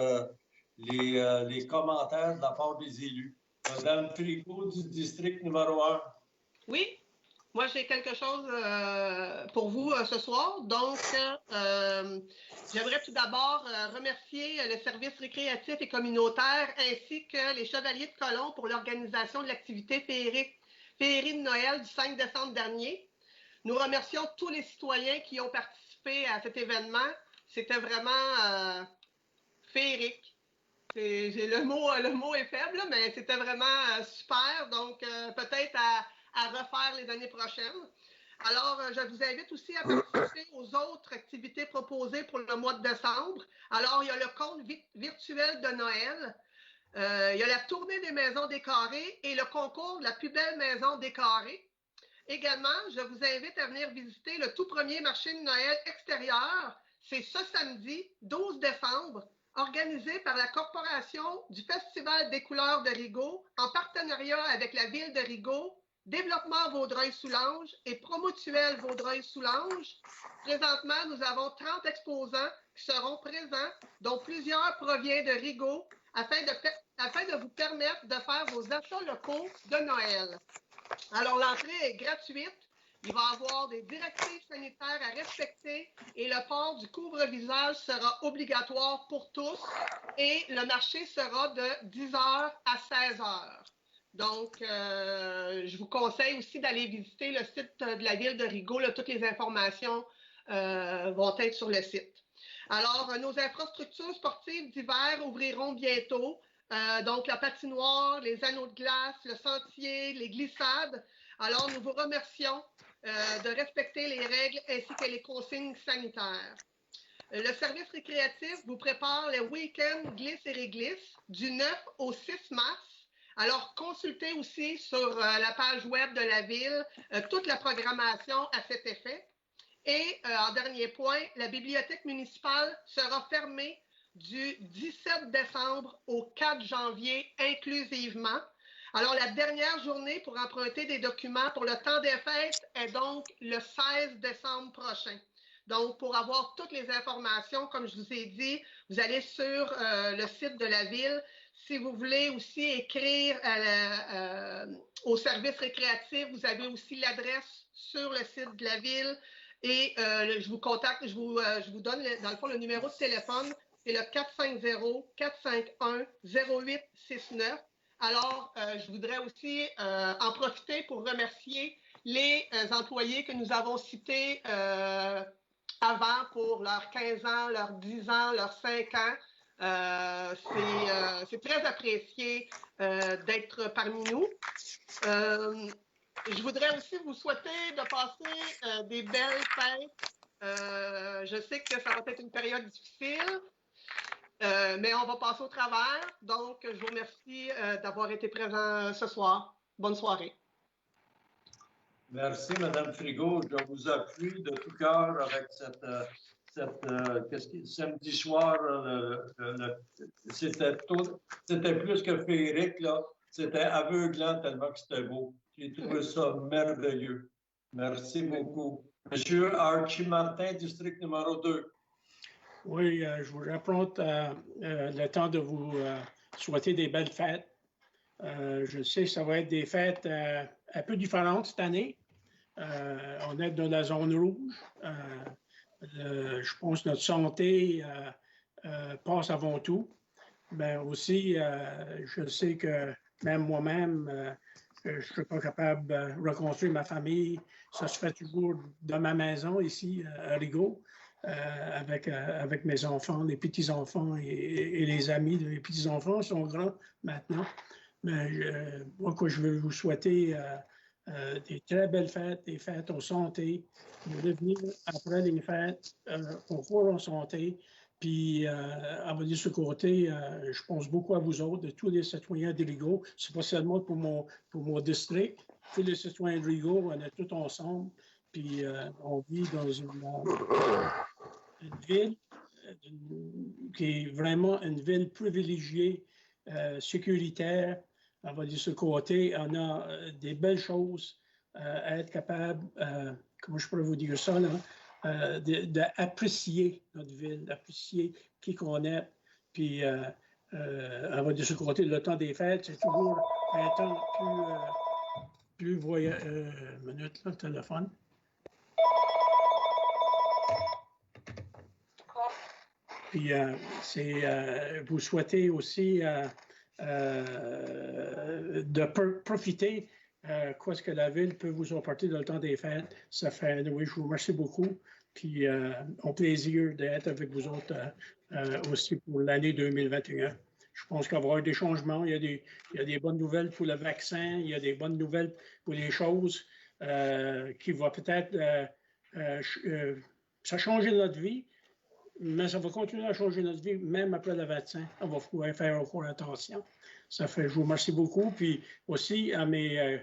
les commentaires de la part des élus. Madame Tricot du district numéro 1. Oui, moi j'ai quelque chose pour vous ce soir. Donc, j'aimerais tout d'abord remercier le service récréatif et communautaire ainsi que les Chevaliers de Colomb pour l'organisation de l'activité féerie de Noël du 5 décembre dernier. Nous remercions tous les citoyens qui ont participé à cet événement. C'était vraiment féerique. Le mot est faible, mais c'était vraiment super. Donc, peut-être à refaire les années prochaines. Alors, je vous invite aussi à participer aux autres activités proposées pour le mois de décembre. Alors, il y a le compte virtuel de Noël. Il y a la tournée des maisons décorées et le concours de la plus belle maison décorée. Également, je vous invite à venir visiter le tout premier marché de Noël extérieur. C'est ce samedi, 12 décembre, organisé par la Corporation du Festival des couleurs de Rigaud en partenariat avec la Ville de Rigaud, Développement Vaudreuil-Soulanges et Promotuel Vaudreuil-Soulanges. Présentement, nous avons 30 exposants qui seront présents, dont plusieurs proviennent de Rigaud, afin de vous permettre de faire vos achats locaux de Noël. Alors, l'entrée est gratuite. Il va y avoir des directives sanitaires à respecter et le port du couvre-visage sera obligatoire pour tous et le marché sera de 10h à 16h. Donc, je vous conseille aussi d'aller visiter le site de la Ville de Rigaud. Là, toutes les informations vont être sur le site. Alors, nos infrastructures sportives d'hiver ouvriront bientôt. Donc, la patinoire, les anneaux de glace, le sentier, les glissades. Alors, nous vous remercions de respecter les règles ainsi que les consignes sanitaires. Le service récréatif vous prépare le week-end glisse et réglisse du 9 au 6 mars. Alors, consultez aussi sur la page web de la Ville toute la programmation à cet effet. Et en dernier point, la bibliothèque municipale sera fermée du 17 décembre au 4 janvier inclusivement. Alors, la dernière journée pour emprunter des documents pour le temps des fêtes est donc le 16 décembre prochain. Donc, pour avoir toutes les informations, comme je vous ai dit, vous allez sur le site de la Ville. Si vous voulez aussi écrire au service récréatif, vous avez aussi l'adresse sur le site de la Ville. Et je vous contacte, je vous donne, dans le fond, le numéro de téléphone. C'est le 450-451-0869. Alors, je voudrais aussi en profiter pour remercier les employés que nous avons cités avant pour leurs 15 ans, leurs 10 ans, leurs 5 ans. C'est très apprécié d'être parmi nous. Je voudrais aussi vous souhaiter de passer des belles fêtes. Je sais que ça va être une période difficile, mais on va passer au travers. Donc, je vous remercie d'avoir été présent ce soir. Bonne soirée. Merci, Mme Frigo. Je vous appuie de tout cœur avec samedi soir. C'était plus que féerique, là. C'était aveuglant tellement que c'était beau. J'ai trouvé ça merveilleux. Merci beaucoup. Monsieur Archie Martin, district numéro 2. Oui, je vous emprunte le temps de vous souhaiter des belles fêtes. Je sais que ça va être des fêtes un peu différentes cette année. On est dans la zone rouge. Je pense que notre santé passe avant tout. Mais aussi, je sais que même moi-même, je ne suis pas capable de reconstruire ma famille. Ça se fait toujours dans ma maison ici à Rigaud, avec mes enfants, les petits-enfants et les amis. Les petits-enfants sont grands maintenant. Mais moi, je veux vous souhaiter des très belles fêtes, des fêtes en santé, de revenir après les fêtes, encore en santé. Puis, à vous dire ce côté, je pense beaucoup à vous autres, de tous les citoyens de Rigaud. Ce n'est pas seulement pour mon district. Tous les citoyens de Rigaud, on est tous ensemble. Puis, on vit dans une ville qui est vraiment une ville privilégiée, sécuritaire. On va dire ce côté, on a des belles choses à être capable, comment je pourrais vous dire ça, d'apprécier notre ville, d'apprécier qui qu'on est. Puis, on va dire ce côté, le temps des fêtes, c'est toujours un temps plus minute, là, téléphone. Puis, vous souhaitez aussi de profiter quoi ce que la ville peut vous apporter dans le temps des fêtes. Ça fait, oui, je vous remercie beaucoup. Puis, au plaisir d'être avec vous autres aussi pour l'année 2021. Je pense qu'il va y avoir des changements. Il y a des bonnes nouvelles pour le vaccin. Il y a des bonnes nouvelles pour les choses qui vont peut-être ça changer notre vie. Mais ça va continuer à changer notre vie, même après le vaccin. On va pouvoir faire encore attention. Ça fait, je vous remercie beaucoup. Puis aussi à le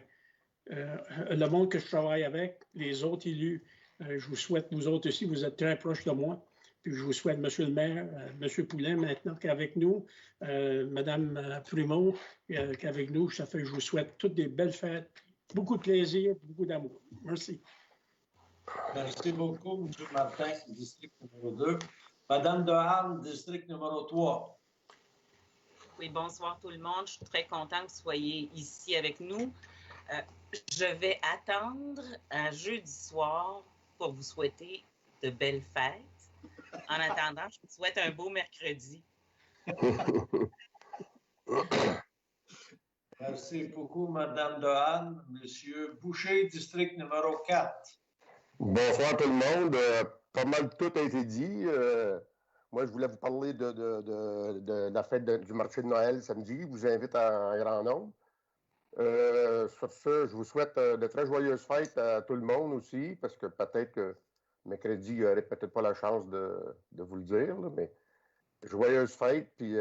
monde que je travaille avec, les autres élus, je vous souhaite, vous autres aussi, vous êtes très proches de moi. Puis je vous souhaite, Monsieur le maire, Monsieur Poulin, maintenant qu'avec nous, Madame Primo, qu'avec nous, ça fait, je vous souhaite toutes des belles fêtes, beaucoup de plaisir, beaucoup d'amour. Merci. Merci beaucoup, M. Martin, district numéro 2. Madame Dehaene, district numéro 3. Oui, bonsoir tout le monde. Je suis très contente que vous soyez ici avec nous. Je vais attendre un jeudi soir pour vous souhaiter de belles fêtes. En attendant, je vous souhaite un beau mercredi. Merci beaucoup, Madame Dehaene. Monsieur Boucher, district numéro 4. Bonsoir tout le monde. Pas mal tout a été dit. Moi, je voulais vous parler de la fête du marché de Noël samedi. Je vous invite en grand nombre. Sur ce, je vous souhaite de très joyeuses fêtes à tout le monde aussi, parce que peut-être que mercredi, il n'y aurait peut-être pas la chance de vous le dire, là, mais joyeuses fêtes, puis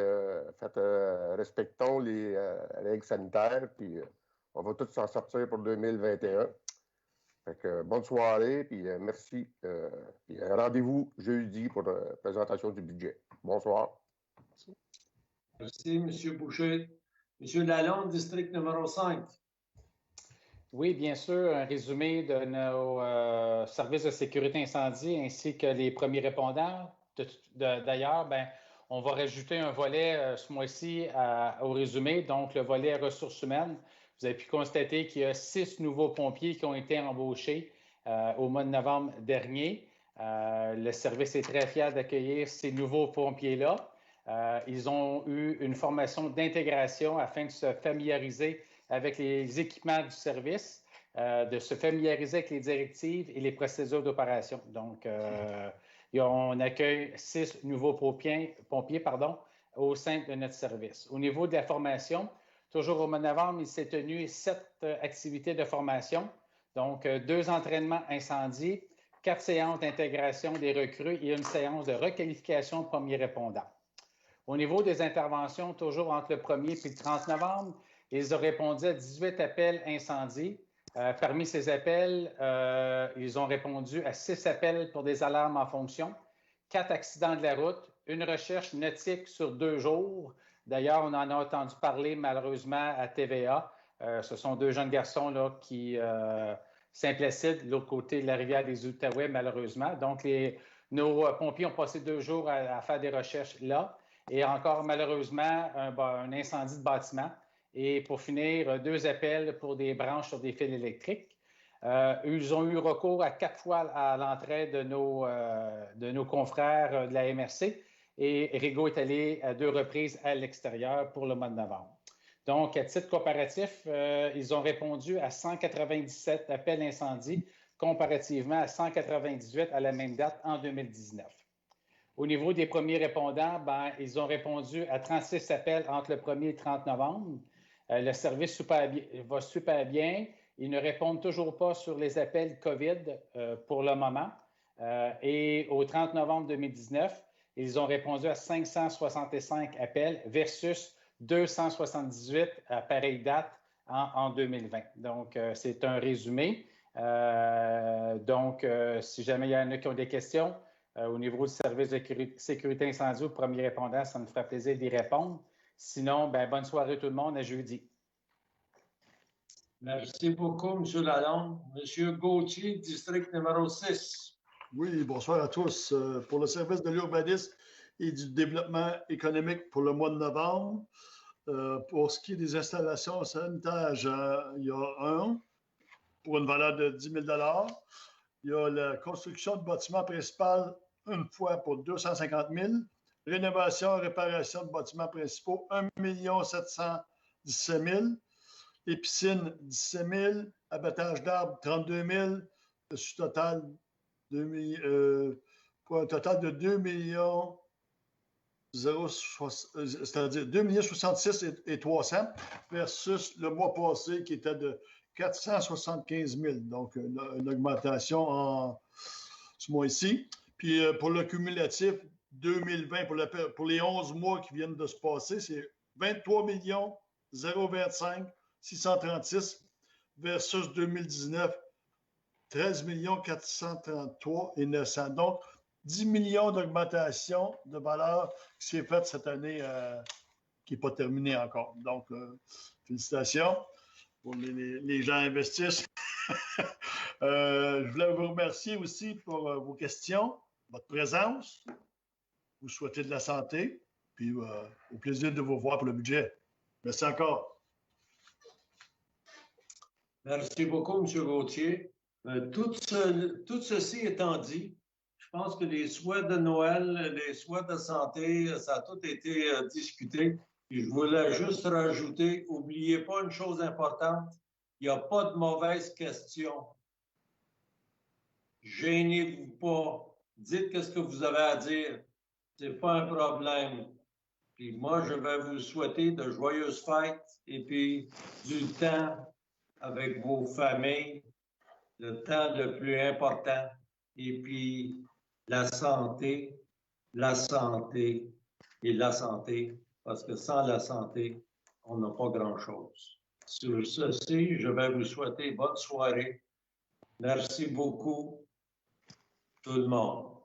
respectons les règles sanitaires, puis on va tous s'en sortir pour 2021. Fait que, bonne soirée, puis merci. Puis rendez-vous jeudi pour la présentation du budget. Bonsoir. Merci, M. Boucher. M. Lalonde, district numéro 5. Oui, bien sûr, un résumé de nos services de sécurité incendie ainsi que les premiers répondants. D'ailleurs, on va rajouter un volet ce mois-ci au résumé, donc le volet ressources humaines. Vous avez pu constater qu'il y a 6 nouveaux pompiers qui ont été embauchés au mois de novembre dernier. Le service est très fier d'accueillir ces nouveaux pompiers-là. Ils ont eu une formation d'intégration afin de se familiariser avec les équipements du service, de se familiariser avec les directives et les procédures d'opération. Donc, on accueille 6 nouveaux pompiers au sein de notre service. Au niveau de la formation, toujours au mois de novembre, il s'est tenu 7 activités de formation, donc 2 entraînements incendie, 4 séances d'intégration des recrues et une séance de requalification de premiers répondants. Au niveau des interventions, toujours entre le 1er et le 30 novembre, ils ont répondu à 18 appels incendies. Parmi ces appels, ils ont répondu à 6 appels pour des alarmes en fonction, 4 accidents de la route, une recherche nautique sur 2 jours. D'ailleurs, on en a entendu parler malheureusement à TVA. Ce sont 2 jeunes garçons là, qui Saint-Placide, de l'autre côté de la rivière des Outaouais, malheureusement. Donc, nos pompiers ont passé 2 jours à faire des recherches là. Et encore, malheureusement, un incendie de bâtiment. Et pour finir, 2 appels pour des branches sur des fils électriques. Ils ont eu recours à 4 fois à l'entraide de nos confrères de la MRC. Et Rigaud est allé à 2 reprises à l'extérieur pour le mois de novembre. Donc, à titre comparatif, ils ont répondu à 197 appels incendies comparativement à 198 à la même date en 2019. Au niveau des premiers répondants, ils ont répondu à 36 appels entre le 1er et le 30 novembre. Le service va super bien. Ils ne répondent toujours pas sur les appels COVID pour le moment. Et au 30 novembre 2019, ils ont répondu à 565 appels versus 278 à pareille date en 2020. Donc, c'est un résumé. Si jamais il y en a qui ont des questions, au niveau du service de sécurité incendie ou premier répondant, ça me fera plaisir d'y répondre. Sinon, bonne soirée tout le monde, à jeudi. Merci beaucoup, M. Lalonde. M. Gauthier, district numéro 6. Oui, bonsoir à tous. Pour le service de l'urbanisme et du développement économique pour le mois de novembre, pour ce qui est des installations sanitaires, il y a un pour une valeur de 10 000 $. Il y a la construction de bâtiments principaux une fois pour 250 000 $. Rénovation et réparation de bâtiments principaux, 1 717 000 $. Les piscines, 17 000 $. Abattage d'arbres, 32 000 $. Total, pour un total de 2 millions, c'est-à-dire 2 066 300 versus le mois passé qui était de 475 000. Donc, une augmentation ce mois-ci. Puis, pour le cumulatif 2020, pour les 11 mois qui viennent de se passer, c'est 23 025 636 versus 2019, 13 433 900. Donc, 10 millions d'augmentation de valeur qui s'est faite cette année, qui n'est pas terminée encore. Donc, félicitations pour les gens investissent. Je voulais vous remercier aussi pour vos questions, votre présence. Vous souhaitez de la santé, puis au plaisir de vous voir pour le budget. Merci encore. Merci beaucoup, M. Gauthier. Tout ceci étant dit, je pense que les souhaits de Noël, les souhaits de santé, ça a tout été discuté. Et je voulais juste rajouter, n'oubliez pas une chose importante, il n'y a pas de mauvaises questions. Gênez-vous pas. Dites ce que vous avez à dire. Ce n'est pas un problème. Puis moi, je vais vous souhaiter de joyeuses fêtes et puis du temps avec vos familles, le temps le plus important, et puis la santé et la santé, parce que sans la santé, on n'a pas grand-chose. Sur ceci, je vais vous souhaiter bonne soirée. Merci beaucoup, tout le monde.